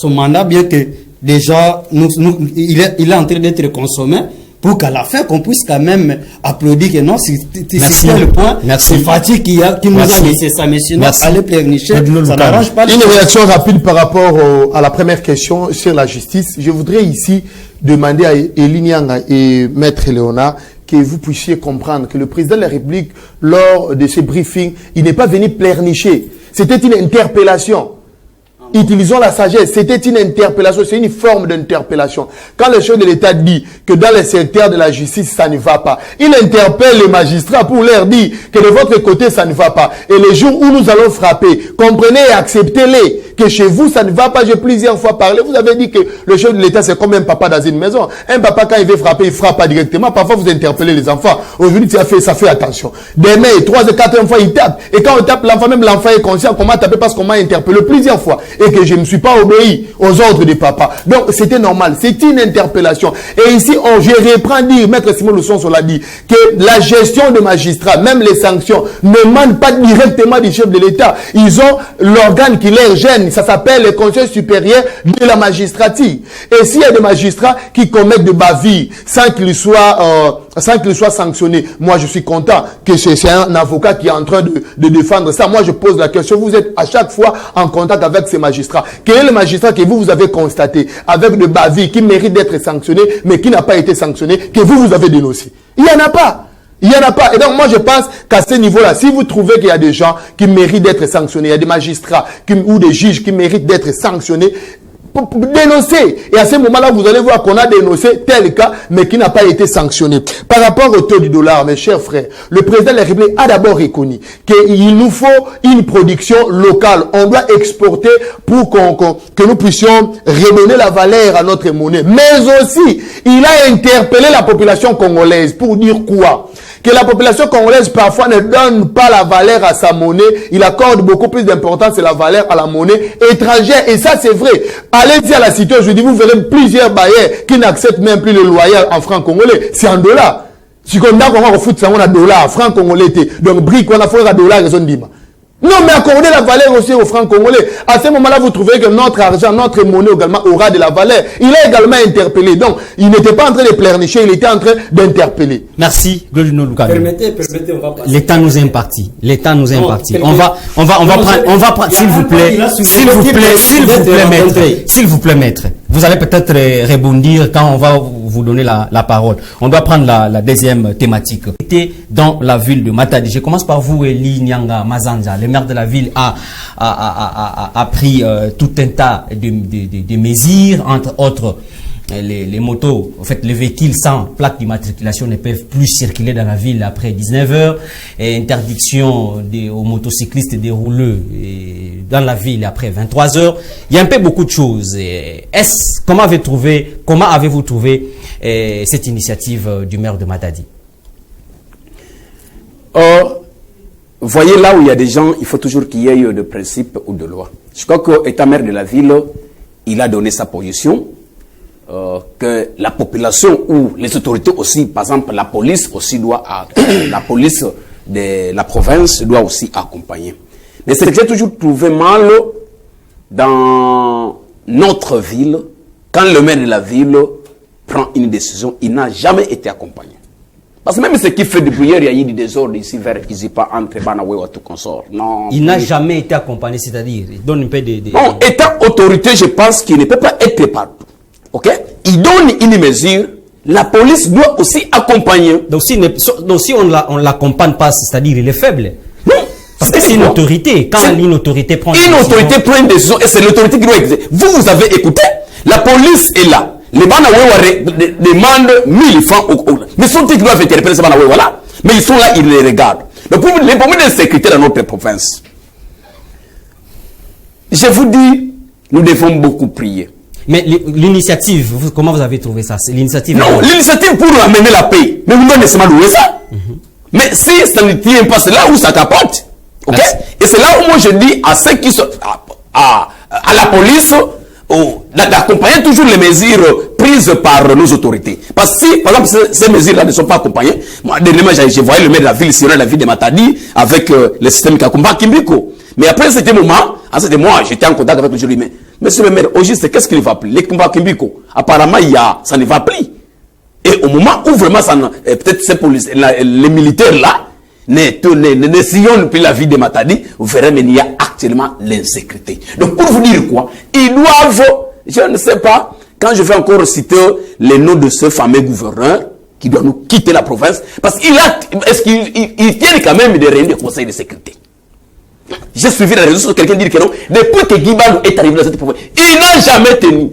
bien que déjà, il est en train d'être consommé, pour qu'à la fin, qu'on puisse quand même applaudir que non, c'est le point. C'est Fatih qui nous a laissé ça, mais sinon, aller pleurnicher, ça n'arrange pas. Une réaction rapide par rapport à la première question sur la justice. Je voudrais ici demander à Elie Nyanga et Maître Léonard que vous puissiez comprendre que le président de la République, lors de ce briefing, il n'est pas venu pleurnicher. C'était une interpellation. Utilisons la sagesse. C'était une interpellation, c'est une forme d'interpellation. Quand le chef de l'État dit que dans le secteur de la justice, ça ne va pas, il interpelle les magistrats pour leur dire que de votre côté, ça ne va pas. Et les jours où nous allons frapper, comprenez et acceptez-les, que chez vous, ça ne va pas. J'ai plusieurs fois parlé. Vous avez dit que le chef de l'État, c'est comme un papa dans une maison. Un papa, quand il veut frapper, il frappe pas directement. Parfois, vous interpellez les enfants. Aujourd'hui, ça fait attention. Demain, 3 et 4 fois, il tape. Et quand on tape l'enfant, même l'enfant est conscient qu'on m'a tapé parce qu'on m'a interpellé plusieurs fois. Et que je ne suis pas obéi aux ordres du papa. Donc, c'était normal. C'est une interpellation. Et ici, je reprends dire, Maître Simon Lusonso l'a dit, que la gestion des magistrats, même les sanctions, ne mandent pas directement du chef de l'État. Ils ont l'organe qui les gêne. Ça s'appelle le Conseil supérieur de la magistrature. Et s'il y a des magistrats qui commettent de bavures sans qu'ils soient sanctionnés, moi je suis content que c'est un avocat qui est en train de défendre ça. Moi je pose la question, vous êtes à chaque fois en contact avec ces magistrats. Quel est le magistrat que vous avez constaté avec de bavures qui mérite d'être sanctionné mais qui n'a pas été sanctionné, que vous avez dénoncé? Il n'y en a pas. Il n'y en a pas. Et donc, moi, je pense qu'à ce niveau-là, si vous trouvez qu'il y a des gens qui méritent d'être sanctionnés, il y a des magistrats ou des juges qui méritent d'être sanctionnés, dénoncer. Et à ce moment-là, vous allez voir qu'on a dénoncé tel cas, mais qui n'a pas été sanctionné. Par rapport au taux du dollar, mes chers frères, le président de la République a d'abord reconnu qu'il nous faut une production locale. On doit exporter pour que nous puissions redonner la valeur à notre monnaie. Mais aussi, il a interpellé la population congolaise pour dire quoi? Que la population congolaise parfois ne donne pas la valeur à sa monnaie. Il accorde beaucoup plus d'importance à la valeur à la monnaie étrangère. Et ça, c'est vrai. Allez-y à la cité aujourd'hui, vous verrez plusieurs bailleurs qui n'acceptent même plus le loyer en francs congolais. C'est en dollars. Si on a foot, ça on a dollars, francs congolais. Donc, brique, on a fait un dollar, raison d'ima. Non, mais accorder la valeur aussi aux francs congolais. À ce moment-là, vous trouverez que notre argent, notre monnaie également aura de la valeur. Il a également interpellé. Donc, il n'était pas en train de pleurnicher, il était en train d'interpeller. Merci, Glodino Lukano. Permettez, on va passer. L'état nous est imparti. L'état nous est imparti. On va prendre, s'il vous plaît, maître. Vous allez peut-être rebondir quand on va vous donner la parole. On doit prendre la deuxième thématique. Dans la ville de Matadi. Je commence par vous, Elie Nyanga Mazanja. Le maire de la ville a pris tout un tas de mesures, entre autres les motos, en fait les véhicules sans plaque d'immatriculation ne peuvent plus circuler dans la ville après 19h, et interdiction aux motocyclistes de rouler dans la ville après 23h. Il y a un peu beaucoup de choses. Comment avez-vous trouvé cette initiative du maire de Matadi? Voyez, là où il y a des gens, il faut toujours qu'il y ait de principes ou de lois. Je crois qu'étant maire de la ville, il a donné sa position, que la population ou les autorités aussi, par exemple la police aussi la police de la province doit aussi accompagner. Mais ce que j'ai toujours trouvé mal dans notre ville, quand le maire de la ville prend une décision, il n'a jamais été accompagné. Parce que même ce qui fait depuis hier, il y a eu du désordre ici vers Izipa, entre Banawe et tout consort. Non. Il n'a jamais été accompagné, c'est-à-dire, il donne un peu de... Non, étant autorité, je pense qu'il ne peut pas être partout. Ok? Il donne une mesure, la police doit aussi accompagner. Donc si on ne l'accompagne pas, c'est-à-dire il est faible. Non. Parce que c'est une autorité. Quand une autorité prend une autorité prend une décision, et c'est l'autorité qui doit exécuter. Vous avez écouté, la police est là. Les Banawe demandent 1000 francs. Mais sont-ils qui doivent interpeller ces Banawe, voilà. Mais ils sont là, ils les regardent. Donc pour les problèmes de sécurité dans notre province, je vous dis, nous devons beaucoup prier. Mais l'initiative, comment vous avez trouvé ça? L'initiative. Non, l'initiative pour amener la paix. Mais vous ne laissez pas louer ça. Mais si ça ne tient pas, c'est là où ça capote. Ok? Et c'est là où moi je dis à ceux qui sont à la police d'accompagner toujours les mesures prises par nos autorités. Parce que si, par exemple, ces mesures-là ne sont pas accompagnées, moi, dernièrement, je voyais le maire de la ville, la ville de Matadi, avec le système qui accompagne Kimbiko. Mais après ce moment, j'étais en contact avec le jury, mais monsieur le maire, au juste, qu'est-ce qu'il va plus? Les combats Kimbiko, apparemment, ça ne va plus. Et au moment où vraiment, peut-être les militaires là, ne sillonnent plus la ville de Matadi, vous verrez, mais il y a actuellement l'insécurité. Donc, pour vous dire quoi, ils doivent, je ne sais pas, quand je vais encore citer les noms de ce fameux gouverneur qui doit nous quitter la province, parce qu'il tient quand même des réunions du conseil de sécurité. J'ai suivi la réseau sur quelqu'un dire que non, depuis que Guibandou est arrivé dans cette province, il n'a jamais tenu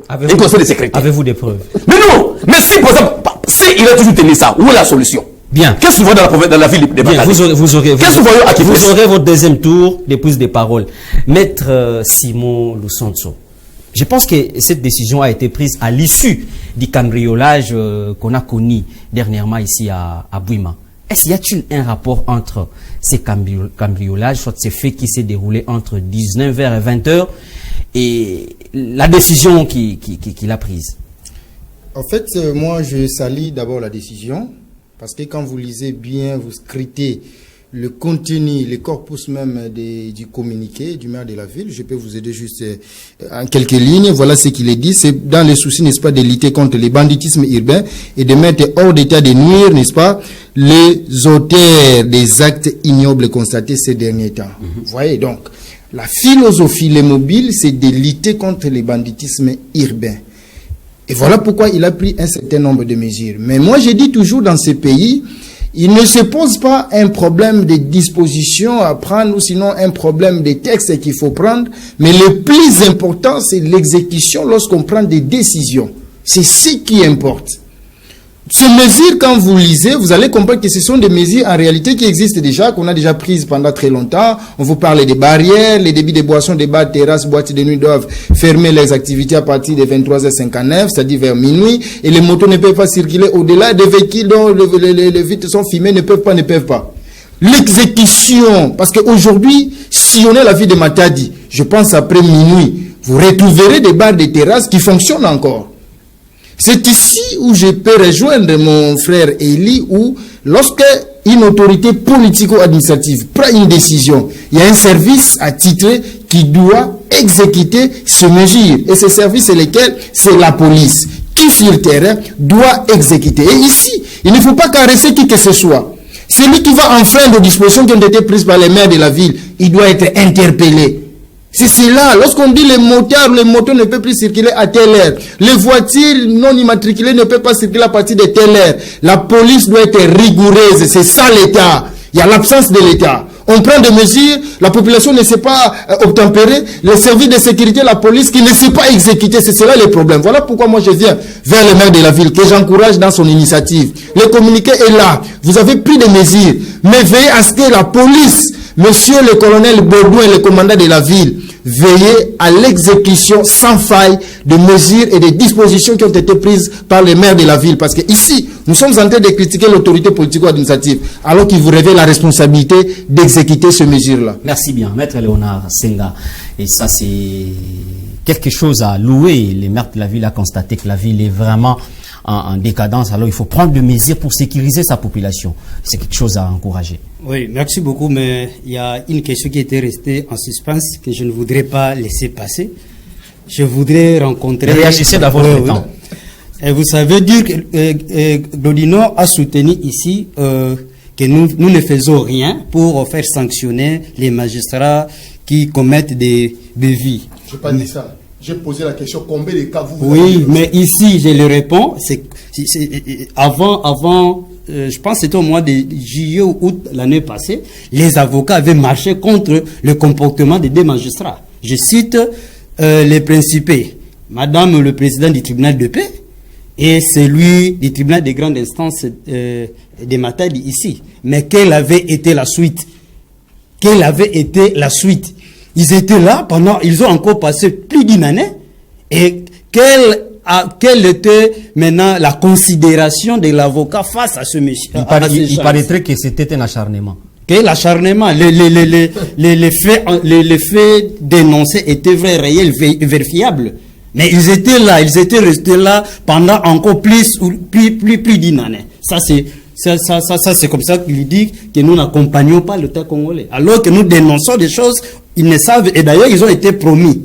un conseil de sécurité. Avez-vous des preuves? Mais non, mais si, par exemple, s'il a toujours tenu ça, où est la solution? Bien. Qu'est-ce que vous voyez dans la ville de Matadi? Vous aurez vous aurez votre deuxième tour de prise de parole. Maître Simon Lusonso, je pense que cette décision a été prise à l'issue du cambriolage qu'on a connu dernièrement ici à Bouima. Y a-t-il un rapport entre ces cambriolages, soit ces faits qui s'est déroulé entre 19h et 20h et la décision qu'il a prise? En fait, moi, je salue d'abord la décision. Parce que quand vous lisez bien, vous scrutez le contenu, le corpus même du communiqué du maire de la ville, je peux vous aider juste en quelques lignes. Voilà ce qu'il est dit. C'est dans les soucis, n'est-ce pas, de lutter contre le banditisme urbain et de mettre hors d'état de nuire, n'est-ce pas, les auteurs des actes ignobles constatés ces derniers temps. Vous voyez, donc, la philosophie, les mobiles, c'est de lutter contre le banditisme urbain. Et voilà pourquoi il a pris un certain nombre de mesures. Mais moi, je dis toujours dans ces pays, il ne se pose pas un problème de disposition à prendre ou sinon un problème de texte qu'il faut prendre. Mais le plus important, c'est l'exécution lorsqu'on prend des décisions. C'est ce qui importe. Ces mesures, quand vous lisez, vous allez comprendre que ce sont des mesures en réalité qui existent déjà, qu'on a déjà prises pendant très longtemps. On vous parle des barrières, les débits de boissons, des bars, terrasses, boîtes de nuit doivent fermer les activités à partir de 23h59, c'est-à-dire vers minuit, et les motos ne peuvent pas circuler au-delà des véhicules dont les vitres sont fumées, ne peuvent pas. L'exécution, parce qu'aujourd'hui, si on est la ville de Matadi, je pense après minuit, vous retrouverez des bars, des terrasses qui fonctionnent encore. C'est ici où je peux rejoindre mon frère Eli, où lorsque une autorité politico-administrative prend une décision, il y a un service attitré qui doit exécuter ces mesures. Et ce service, c'est lequel? C'est la police, qui sur le terrain doit exécuter. Et ici, il ne faut pas caresser qui que ce soit. Celui qui va enfreindre les dispositions qui ont été prises par les maires de la ville, il doit être interpellé. C'est cela. Lorsqu'on dit les motards, les motos ne peuvent plus circuler à telle heure. Les voitures non immatriculées ne peuvent pas circuler à partir de telle heure. La police doit être rigoureuse. C'est ça l'État. Il y a l'absence de l'État. On prend des mesures, la population ne sait pas obtempérer, les services de sécurité, la police qui ne sait pas exécuter. C'est cela le problème. Voilà pourquoi moi je viens vers le maire de la ville, que j'encourage dans son initiative. Le communiqué est là. Vous avez pris des mesures. Mais veillez à ce que la police, monsieur le colonel Baudouin, le commandant de la ville, veillez à l'exécution sans faille de mesures et de dispositions qui ont été prises par les maires de la ville. Parce que ici, nous sommes en train de critiquer l'autorité politico-administrative, alors qu'il vous révèle la responsabilité d'exécuter ces mesures-là. Merci bien, Maître Léonard Senga. Et ça, c'est quelque chose à louer. Les maires de la ville ont constaté que la ville est vraiment en décadence. Alors, il faut prendre des mesures pour sécuriser sa population. C'est quelque chose à encourager. Oui, merci beaucoup, mais il y a une question qui était restée en suspens que je ne voudrais pas laisser passer. Je voudrais rencontrer... Réagissez d'abord le temps. Et vous savez dire que Glodino a soutenu ici que nous ne faisons rien pour faire sanctionner les magistrats qui commettent des vies. Je n'ai pas dit ça. J'ai posé la question, combien de cas vous Oui, avez mais ici, je le réponds, avant je pense que c'était au mois de juillet ou août l'année passée, les avocats avaient marché contre le comportement des deux magistrats. Je cite les principaux, Madame le président du tribunal de paix et celui du tribunal de grande instance de Matadi ici. Mais quelle avait été la suite? Quelle avait été la suite? Ils étaient là ils ont encore passé plus d'une année. Et quelle était maintenant la considération de l'avocat face à ce monsieur? Il paraîtrait que c'était un acharnement. Quel acharnement? Les faits dénoncés étaient vrais, réels, vérifiables. Mais ils étaient restés là pendant encore plus d'une année. Ça c'est comme ça qu'il dit que nous n'accompagnons pas l'État congolais. Alors que nous dénonçons des choses, ils ne savent, et d'ailleurs ils ont été promis.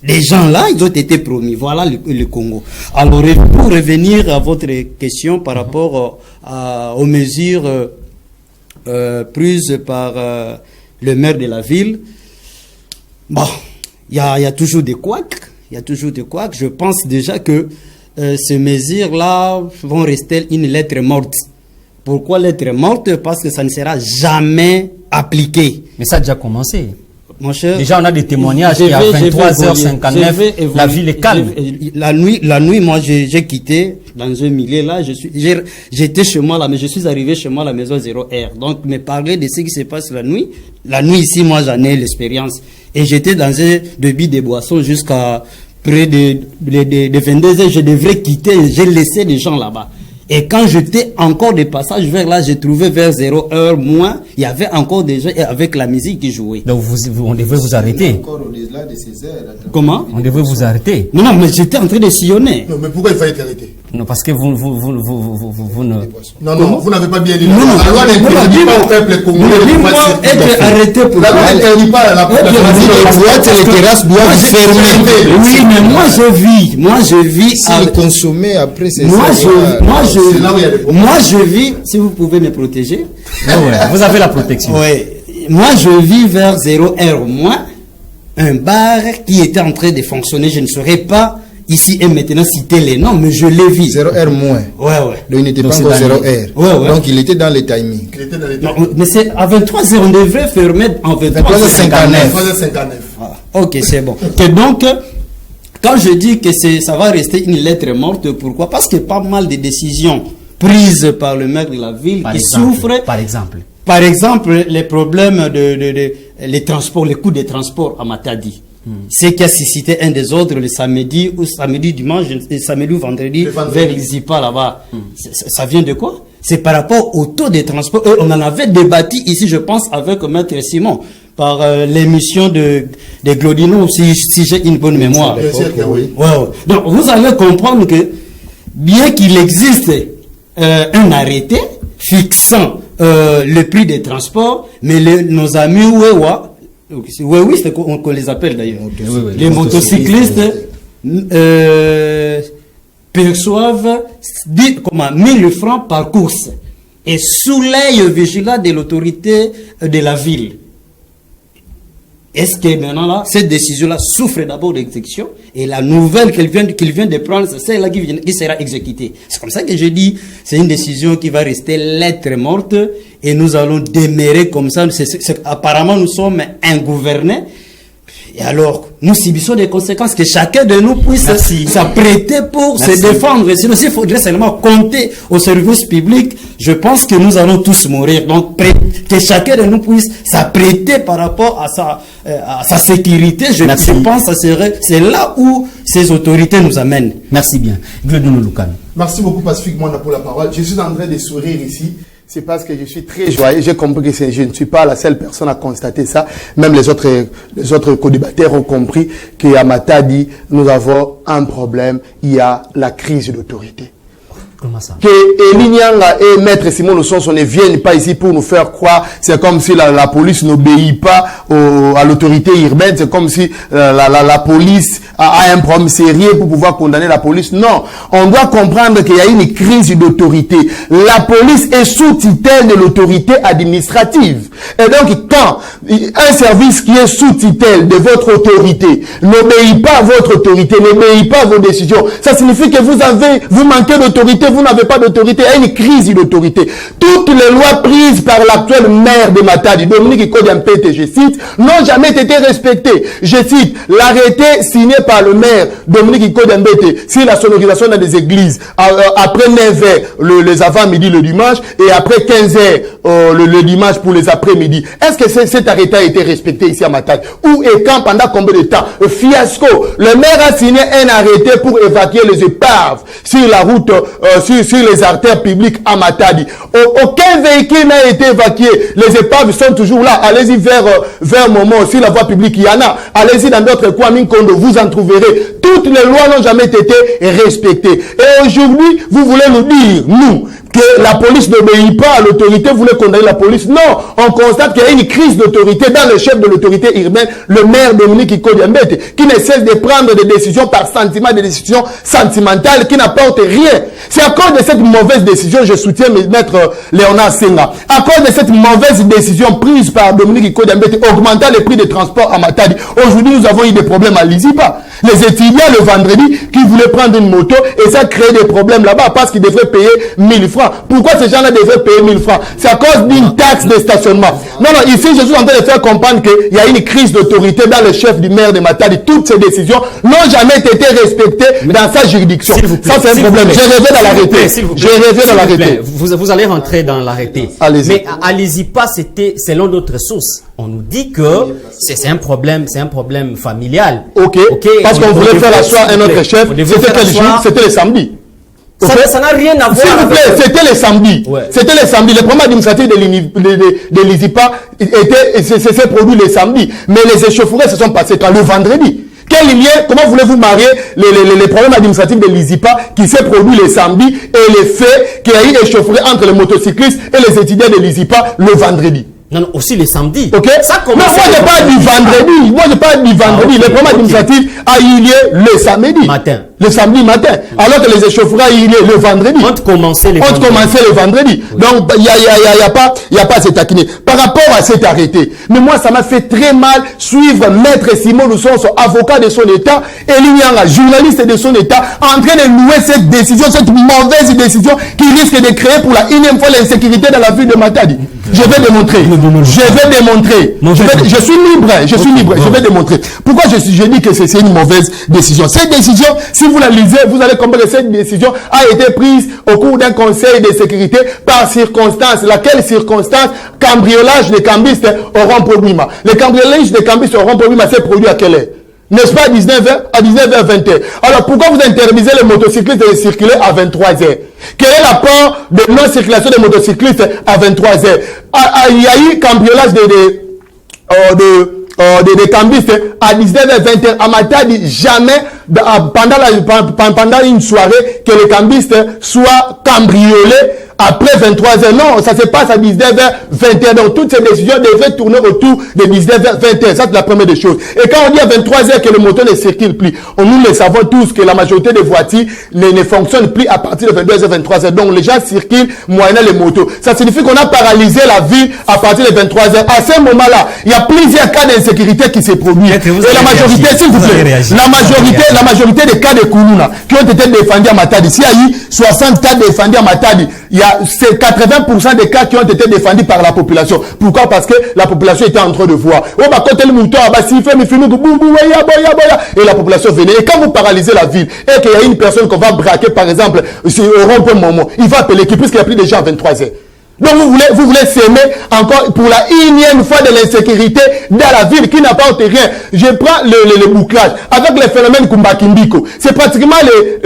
Les gens là, ils ont été promis. Voilà le Congo. Alors, pour revenir à votre question par rapport aux mesures prises par le maire de la ville, bon, il y a toujours des couacs. Il y a toujours des couacs. Je pense déjà que ces mesures-là vont rester une lettre morte. Pourquoi lettre morte? Parce que ça ne sera jamais appliqué. Mais ça a déjà commencé. Mon cher, déjà, on a des témoignages qui à 23h59, la ville est calme. La nuit, moi, j'ai quitté dans un milieu là. J'étais chez moi là, mais je suis arrivé chez moi à la maison 0R. Donc, me parler de ce qui se passe la nuit ici, moi, j'en ai l'expérience. Et j'étais dans un débit de boissons jusqu'à près de 22h. Je devrais quitter. J'ai laissé des gens là-bas. Et quand j'étais encore de passage vers là, j'ai trouvé vers 0h moins, il y avait encore des gens avec la musique qui jouait. Donc on devait vous arrêter. Encore au-delà de ces heures. Comment? On devait vous arrêter. Non, mais j'étais en train de sillonner. Non, mais pourquoi il fallait t'arrêter? Non, parce que vous ne... Non, vous n'avez pas bien dit. Non, la loi n'interdit pas au peuple congolais de moi être arrêté pour la loi n'interdit pas la les terrasses doivent fermer. Oui, mais moi je vis à consommer après ces moi je vis, si vous pouvez me protéger. Ouais, vous avez la protection. Oui. Moi je vis vers 0h moins un bar qui était en train de fonctionner. Je ne saurais pas ici et maintenant citer les noms, mais je l'ai vu. 0h moins. Ouais. Donc il n'était pas encore 0h. Ouais. Donc il était dans les timings. Non, mais c'est à 23h, on devrait fermer en 23h59. Voilà. Ok, c'est bon. Et donc, quand je dis que ça va rester une lettre morte, pourquoi? Parce que pas mal de décisions prises par le maire de la ville qui souffrent. Par exemple, les problèmes les transports, les coûts des transports à Matadi. C'est qui a suscité un des autres le samedi dimanche, samedi ou vendredi, vers l'Izipa là-bas. Ça vient de quoi? C'est par rapport au taux de transport. On en avait débattu ici, je pense, avec Maître Simon, par l'émission de Glodino, si j'ai une bonne mémoire. Oui. Donc, vous allez comprendre que, bien qu'il existe un arrêté fixant le prix des transports, mais nos amis Wewa, oui, c'est qu'on les appelle d'ailleurs. Les motocyclistes perçoivent 1000 francs par course et sous l'œil vigilant de l'autorité de la ville. Est-ce que maintenant là, cette décision-là souffre d'abord d'exécution et la nouvelle qu'il vient de prendre, c'est celle-là qui sera exécutée. C'est comme ça que je dis, c'est une décision qui va rester lettre morte et nous allons demeurer comme ça. Apparemment, nous sommes ingouvernés. Et alors, nous subissons des conséquences que chacun de nous puisse s'apprêter pour se défendre. Sinon, s'il faudrait seulement compter au service public, je pense que nous allons tous mourir. Donc, que chacun de nous puisse s'apprêter par rapport à sa sécurité, je pense que c'est là où ces autorités nous amènent. Merci bien. Glodino Lukan. Merci beaucoup, Pacifique Mwanda, pour la parole. Je suis en train de sourire ici. C'est parce que je suis très joyeux. J'ai compris que je ne suis pas la seule personne à constater ça. Même les autres co-débatteurs ont compris qu'à Matadi, nous avons un problème. Il y a la crise d'autorité. Comment ça? Que Eli Nyanga et Maître Simon Lusonso ne viennent pas ici pour nous faire croire, c'est comme si la police n'obéit pas à l'autorité urbaine, c'est comme si la police a un problème sérieux pour pouvoir condamner la police. Non, on doit comprendre qu'il y a une crise d'autorité. La police est sous tutelle de l'autorité administrative. Et donc, quand un service qui est sous tutelle de votre autorité n'obéit pas à votre autorité, n'obéit pas à vos décisions, ça signifie que vous manquez d'autorité, vous n'avez pas d'autorité, il y a une crise d'autorité. Toutes les lois prises par l'actuel maire de Matadi, Dominique Kodiampete, je cite, n'ont jamais été respectées. Je cite, l'arrêté signé par le maire Dominique Kodiampete sur la sonorisation dans les églises, après 9h les avant-midi le dimanche et après 15h le dimanche pour les après-midi. Est-ce que cet arrêté a été respecté ici à Matadi? Où et quand, pendant combien de temps? Fiasco. Le maire a signé un arrêté pour évacuer les épaves sur la route, sur les artères publiques à Matadi. Aucun véhicule n'a été évacué. Les épaves sont toujours là. Allez-y vers Momo, sur la voie publique, il y en a. Allez-y dans d'autres coins, Minkondo, vous en trouverez. Toutes les lois n'ont jamais été respectées. Et aujourd'hui, vous voulez nous dire, nous, que la police n'obéit pas à l'autorité, vous voulez condamner la police. Non, on constate qu'il y a une crise d'autorité dans le chef de l'autorité urbaine, le maire Dominique Kodiampete, qui ne cesse de prendre des décisions par sentiment, des décisions sentimentales qui n'apportent rien. C'est à cause de cette mauvaise décision, je soutiens maître Léonard Senga, à cause de cette mauvaise décision prise par Dominique Kodiampete, augmentant les prix de transport à Matadi. Aujourd'hui, nous avons eu des problèmes à Lizipa. Les étudiants, le vendredi, qui voulaient prendre une moto, et ça crée des problèmes là-bas parce qu'ils devraient payer 1000 francs. Pourquoi ces gens-là devraient payer 1000 francs? C'est à cause d'une taxe de stationnement. Non, ici, je suis en train de faire comprendre qu'il y a une crise d'autorité dans le chef du maire de Matadi. Toutes ces décisions n'ont jamais été respectées dans sa juridiction. Ça, c'est un problème. J'ai rêvé dans l'arrêté. J'ai rêvé dans l'arrêté. Vous allez rentrer dans l'arrêté. Mais à Lizipa, c'était, selon d'autres sources, on nous dit que c'est un problème familial. Ok. Parce qu'on voulait faire asseoir un autre chef. C'était quel jour? C'était le samedi. Ça n'a rien à voir. S'il vous plaît, c'était le samedi. Ouais. C'était le samedi. Le problème administratif de Lizipa s'est produit le samedi. Mais les échauffourées se sont passées quand? Le vendredi. Quel lien? Comment voulez-vous marier les problèmes administratifs de Lizipa qui s'est produit le samedi et les faits qu'il y a eu échauffourée entre les motocyclistes et les étudiants de Lizipa le vendredi? Non, aussi les samedis. Ok. Ça commence. Moi, je parle du vendredi. Moi, je parle du vendredi. Le problème administratif a eu lieu le samedi. Le samedi matin. Alors que les échauffourées a eu lieu le vendredi. On commençait le vendredi. Donc, il y a pas à se taquiner. Par rapport à cet arrêté. Mais moi, ça m'a fait très mal suivre Maître Simon Lusonso, avocat de son État, et Eli Nyanga, journaliste de son État, en train de louer cette décision, cette mauvaise décision qui risque de créer pour la énième fois l'insécurité dans la ville de Matadi. Je vais démontrer. Je suis libre. Je vais démontrer. Pourquoi je dis que c'est une mauvaise décision? Cette décision, si vous la lisez, vous allez comprendre que cette décision a été prise au cours d'un conseil de sécurité par circonstance. Laquelle circonstance? Cambriolage des cambistes au rond-point. Le cambriolage des cambistes au rond-point s'est produit à quelle heure? N'est-ce pas à 19h20. Alors pourquoi vous interdisez les motocyclistes de circuler à 23h? Quel est l'apport de non-circulation des motocyclistes à 23h? Il y a eu cambriolage des cambistes à 19h20 à Matadi. Jamais pendant une soirée que les cambistes soient cambriolés après 23h. Non, ça se passe à 19h21. Donc toutes ces décisions devraient tourner autour de 19h21. Ça, c'est la première des choses. Et quand on dit à 23h que le moteur ne circule plus, nous le savons tous que la majorité des voitures ne fonctionnent plus à partir de 22h, 23h. Donc les gens circulent moyennant les motos. Ça signifie qu'on a paralysé la ville à partir de 23h. À ce moment-là, il y a plusieurs cas d'insécurité qui se produisent. Et la majorité, s'il vous plaît, la majorité des cas de Kounouna qui ont été défendus à Matadi, s'il y a eu 60 cas défendus à Matadi, il y a 80% des cas qui ont été défendus par la population. Pourquoi? Parce que la population était en train de voir. Et la population venait. Et quand vous paralysez la ville et qu'il y a une personne qu'on va braquer, par exemple, au rond-point Momo, il va appeler qui, puisqu'il n'y a plus de gens à 23h. Donc vous voulez s'aimer encore pour la énième fois de l'insécurité dans la ville qui n'apporte rien. Je prends le bouclage avec les phénomènes Kumbakimbiko. C'est pratiquement les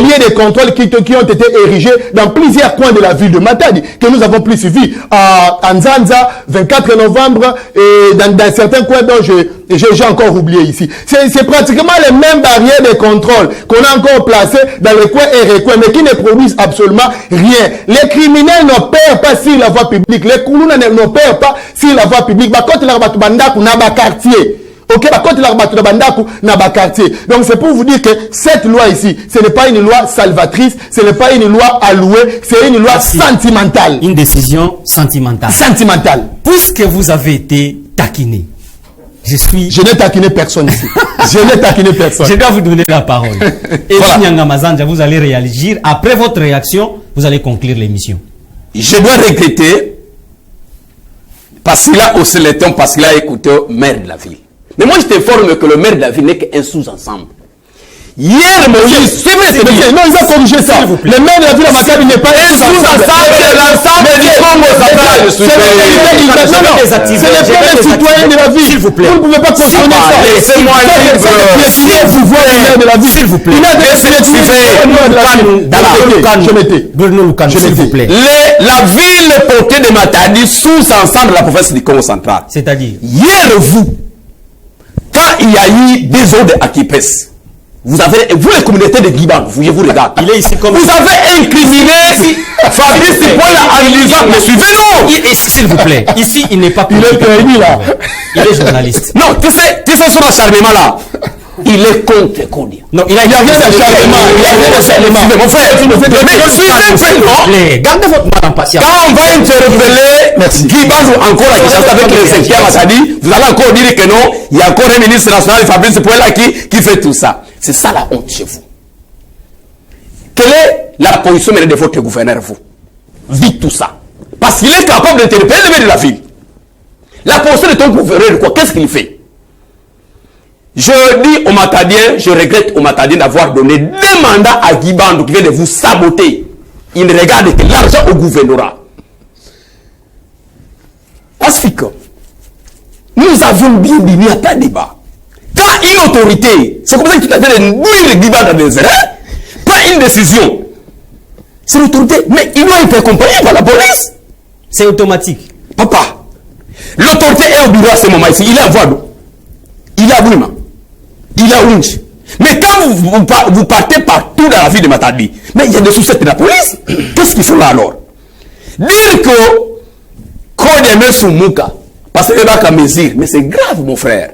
liens de contrôle qui ont été érigés dans plusieurs coins de la ville de Matadi que nous avons plus suivi à Nzanza, 24 novembre et dans certains coins dont j'ai encore oublié ici. C'est pratiquement les mêmes barrières de contrôle qu'on a encore placées dans les coins et recoins, mais qui ne produisent absolument rien. Les criminels n'opèrent pas sur la voie publique. Les Koulouna n'opèrent pas sur la voie publique. Quartier. Ok, donc c'est pour vous dire que cette loi ici, ce n'est pas une loi salvatrice, ce n'est pas une loi allouée, c'est une loi sentimentale. Une décision sentimentale. Sentimentale. Puisque vous avez été taquiné, je n'ai taquiné personne ici. Je n'ai taquiné personne. Je dois vous donner la parole. Et voilà. Nyanga Mazanja, vous allez réagir. Après votre réaction, vous allez conclure l'émission. Je dois regretter parce qu'il a haussé les tons, parce qu'il a écouté le maire de la ville. Mais moi, je t'informe que le maire de la ville n'est qu'un sous-ensemble. Hier, Moïse, c'est vrai, non, ils ont corrigé ça. Le maire de la ville à Matadi n'est pas un sous-ensemble, c'est l'ensemble des Congo. C'est les premiers citoyens de la ville. S'il vous plaît. Vous ne pouvez pas questionner ça. Laissez-moi dire, vous voyez le maire de la ville. S'il vous plaît. Il a s'il vous plaît. La ville portée de Matadi sous-ensemble de la province du Congo central. C'est-à-dire, hier, quand il y a eu des ordres à Kipes, vous les communautés de Guiban, je vous regarde. Il est ici comme vous avez incriminé Fabrice Sipola en lisant. Mais suivez-nous. S'il vous plaît. Ici, il n'est pas politique. Il est journaliste. Non, tu sais son acharnement là. Il est contre Kodia. Non, il a rien d'acharnement. Mon frère, gardez votre mal en patience. Quand on va interpeller Guiban encore la question avec les cinquièmes Matadi, vous allez encore dire que non, il y a encore un ministre national, Fabrice Sipola, qui fait tout ça. C'est ça la honte chez vous. Quelle est la position de votre gouverneur, vous? Dites tout ça. Parce qu'il est capable d'interpeller le maire de la ville. La position de ton gouverneur, quoi? Qu'est-ce qu'il fait? Je dis aux Matadiens, je regrette aux Matadiens d'avoir donné 2 mandats à Guibandou qui vient de vous saboter. Il ne regarde que l'argent au gouvernorat. Pacifique. Nous avons bien dit, il n'y a pas de débat. Quand une autorité, c'est comme ça que tu as fait de nuire Guibandou dans des erreurs, pas une décision. C'est l'autorité, mais il doit être accompagné par la police. C'est automatique. Papa, l'autorité est au bureau à ce moment ici. Il est à Voadou. Il est à Boulima. Il est à Winch. Mais quand vous partez partout dans la ville de Matadi, mais il y a des sous-sectes de la police. Qu'est-ce qu'ils font là alors? Dire que quand il y a sous Mouka, parce qu'il n'y a pas qu'à mesure, mais c'est grave, mon frère.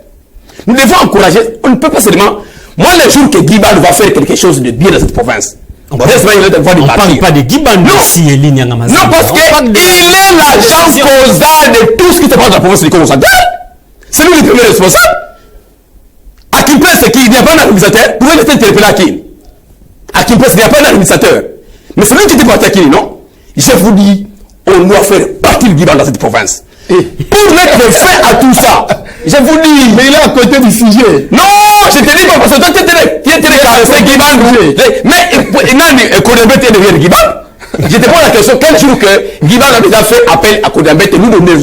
Nous devons encourager. On ne peut pas seulement. Moi, le jour que Guiband va faire quelque chose de bien dans cette province, on ne parle pas de Guiband ici, Eline. Non, parce qu'il est l'agent causal de tout ce qui se passe dans la province du Congo central. C'est lui le premier responsable. À Kimpes, il n'y a pas d'administrateur. Vous pouvez laisser interpeller à qui? À Kimpes, il n'y a pas d'administrateur. Mais c'est lui qui était parti à qui, non? Je vous dis, on doit faire partie du Guiband dans cette province. Et pour mettre fin à tout ça, je vous dis. Mais il est à côté du sujet. Non, je te dis pas, parce que toi, tu es Guiband. Mais il n'a Kodambete devient Guiband. Je te pose la question, quel jour que Guiband a déjà fait appel à Kodambete, nous donner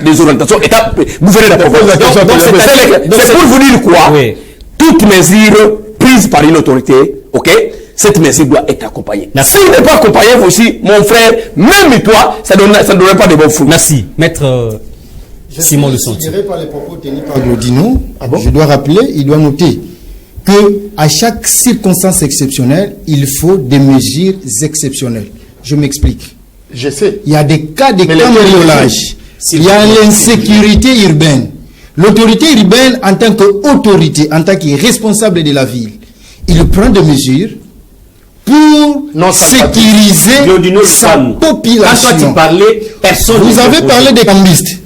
les orientations, état gouverneur de la province. C'est pour vous dire quoi? Oui. Toute mesure prise par une autorité, ok? Cette mesure doit être accompagnée. Si vous n'êtes pas accompagné, vous aussi, mon frère, même toi, ça ne donnerait pas de bons fruits. Merci. Maître Simon Le Sonti. Je dirais par les propos tenus par Glaudino, je dois rappeler, il doit noter que à chaque circonstance exceptionnelle, il faut des mesures exceptionnelles. Je m'explique. Je sais. Il y a des cas de cambriolage. Il y a l'insécurité urbaine. L'autorité urbaine, en tant qu'autorité, en tant que responsable de la ville, il prend des mesures pour sécuriser sa population. Quand toi tu parlais, personne. Vous avez parlé des cambistes.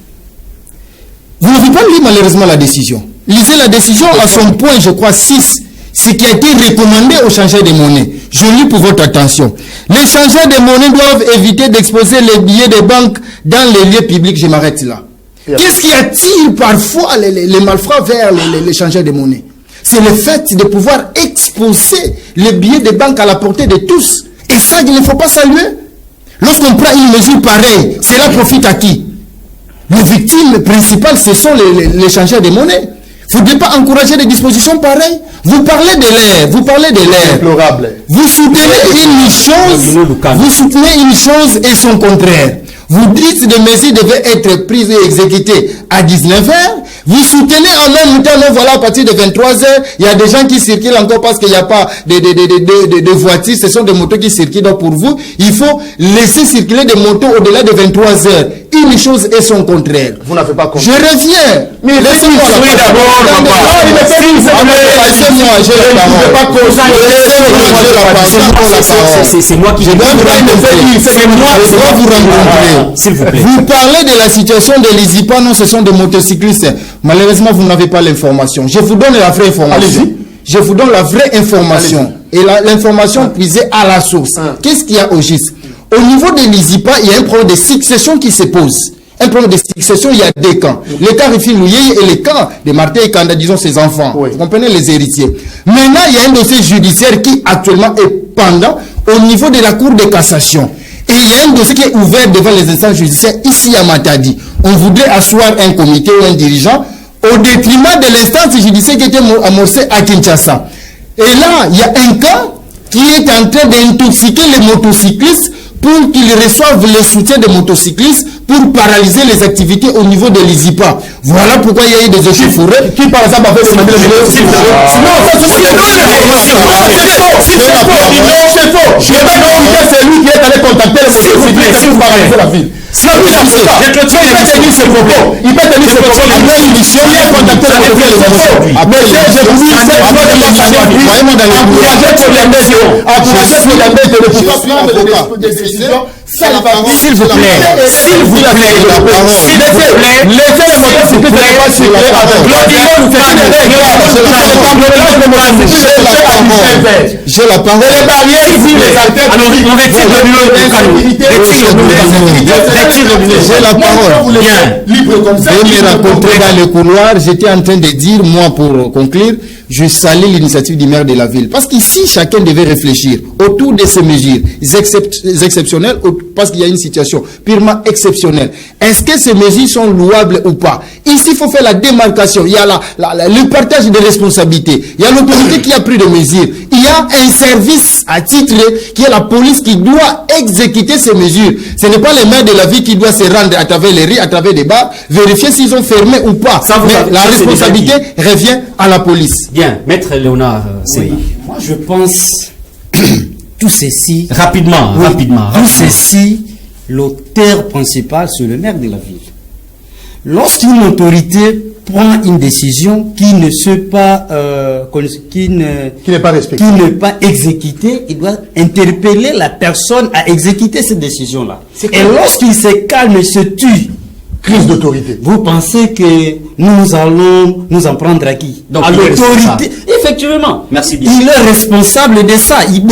Vous n'avez pas lu malheureusement la décision. Lisez la décision à son point, je crois, 6. Ce qui a été recommandé aux changeurs de monnaie. Je lis pour votre attention. Les changeurs de monnaie doivent éviter d'exposer les billets de banque dans les lieux publics. Je m'arrête là. Qu'est-ce qui attire parfois les malfrats vers les changeurs de monnaie? C'est le fait de pouvoir exposer les billets de banque à la portée de tous. Et ça, il ne faut pas saluer. Lorsqu'on prend une mesure pareille, cela profite à qui? Les victimes principales, ce sont les changeurs de monnaie. Vous ne devez pas encourager des dispositions pareilles. Vous parlez de l'air, Vous soutenez une chose et son contraire. Vous dites que des mesures devaient être prises et exécutées à 19h. Vous soutenez en même temps, voilà, à partir de 23h, il y a des gens qui circulent encore parce qu'il n'y a pas de voitures, ce sont des motos qui circulent. Donc pour vous, il faut laisser circuler des motos au-delà de 23h. Une chose et son contraire. Vous n'avez pas compris. Je reviens. Mais laissez-moi d'abord, c'est moi qui... Je dois vous rencontrer. S'il vous plaît. Vous parlez de la situation de l'ISIPA, non, ce sont des motocyclistes. Malheureusement, vous n'avez pas l'information. Je vous donne la vraie information. Je vous donne la vraie information. Et l'information puisée à la source. Qu'est-ce qu'il y a au GIS? Au niveau de l'ISIPA, il y a un problème de succession qui se pose. Un problème de succession, il y a deux camps. Le camp Rifin Louyeye et le camp de Martin et Kanda, disons ses enfants. Vous comprenez, les héritiers. Maintenant, il y a un dossier judiciaire qui actuellement est pendant au niveau de la Cour de cassation. Et il y a un dossier qui est ouvert devant les instances judiciaires ici à Matadi. On voudrait asseoir un comité ou un dirigeant au détriment de l'instance judiciaire qui était amorcée à Kinshasa. Et là, il y a un cas qui est en train d'intoxiquer les motocyclistes pour qu'ils reçoivent le soutien des motocyclistes pour paralyser les activités au niveau de l'ISIPA. Voilà pourquoi il y a eu des échauffourées. Qui par exemple a fait ce matin c'est faux. C'est lui qui est allé contacter les motocyclistes pour paralyser la ville. Il peut tenir ses propos. Il peut tenir ses propos. Après l'émission, il a contacté les motocyclistes. Après s'il vous plaît, laissez les motocyclistes pas circuler avec. J'ai la parole. Les barrières, j'ai la parole. Libre comme ça. Je me rencontrais dans le couloir. J'étais en train de dire, moi, pour conclure, je salue l'initiative du maire de la ville. Parce qu'ici, chacun devait réfléchir autour de ces mesures exceptionnelles, parce qu'il y a une situation purement exceptionnelle. Est-ce que ces mesures sont louables ou pas? Ici, il faut faire la démarcation. Il y a le partage des responsabilités. Il y a l'autorité qui a pris des mesures. Il y a un service à titre qui est la police qui doit exécuter ces mesures. Ce n'est pas le maire de la ville qui doit se rendre à travers les rues, à travers les bars, vérifier s'ils ont fermé ou pas. Mais la responsabilité revient à la police. Bien, Maître Léonard, moi je pense tout ceci... Rapidement. Tout ceci, l'auteur principal, c'est le maire de la ville. Lorsqu'une autorité prend une décision qui ne se pas qui n'est pas respectée, qui n'est pas exécutée, il doit interpeller la personne à exécuter cette décision-là. Et lorsqu'il se calme et se tue, crise d'autorité. Vous pensez que nous allons nous en prendre à qui? Donc, à l'autorité. Effectivement. Merci bien. Il est responsable de ça. Il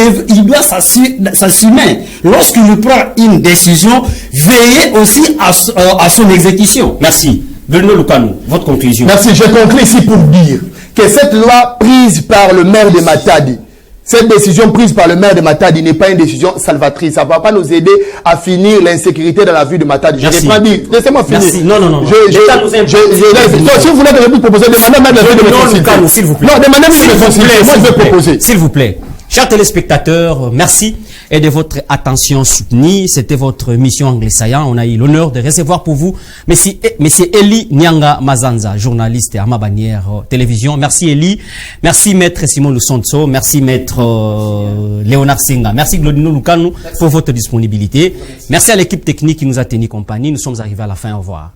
doit s'assumer. Lorsqu'il prend une décision, veillez aussi à son exécution. Merci. Bruno Lucano, votre conclusion. Merci. Je conclue ici pour dire que cette loi prise par le maire de Matadi, cette décision prise par le maire de Matadi n'est pas une décision salvatrice. Ça ne va pas nous aider à finir l'insécurité dans la ville de Matadi. Merci. Je n'ai pas dit. Laissez-moi finir. Merci. Non. Si vous voulez de proposer, demandez même la ville de me s'il vous plaît. Non, demandez même de me moi, je vais proposer. S'il vous plaît. Chers téléspectateurs, merci et de votre attention soutenue. C'était votre mission Anglais Saillant. On a eu l'honneur de recevoir pour vous Monsieur Eli Nyanga Mazanza, journaliste à Mabanière Télévision. Merci Eli. Merci Maître Simon Lusonso. Merci Maître Léonard Singa. Merci Glodino Lucano pour votre disponibilité. Merci à l'équipe technique qui nous a tenu compagnie. Nous sommes arrivés à la fin. Au revoir.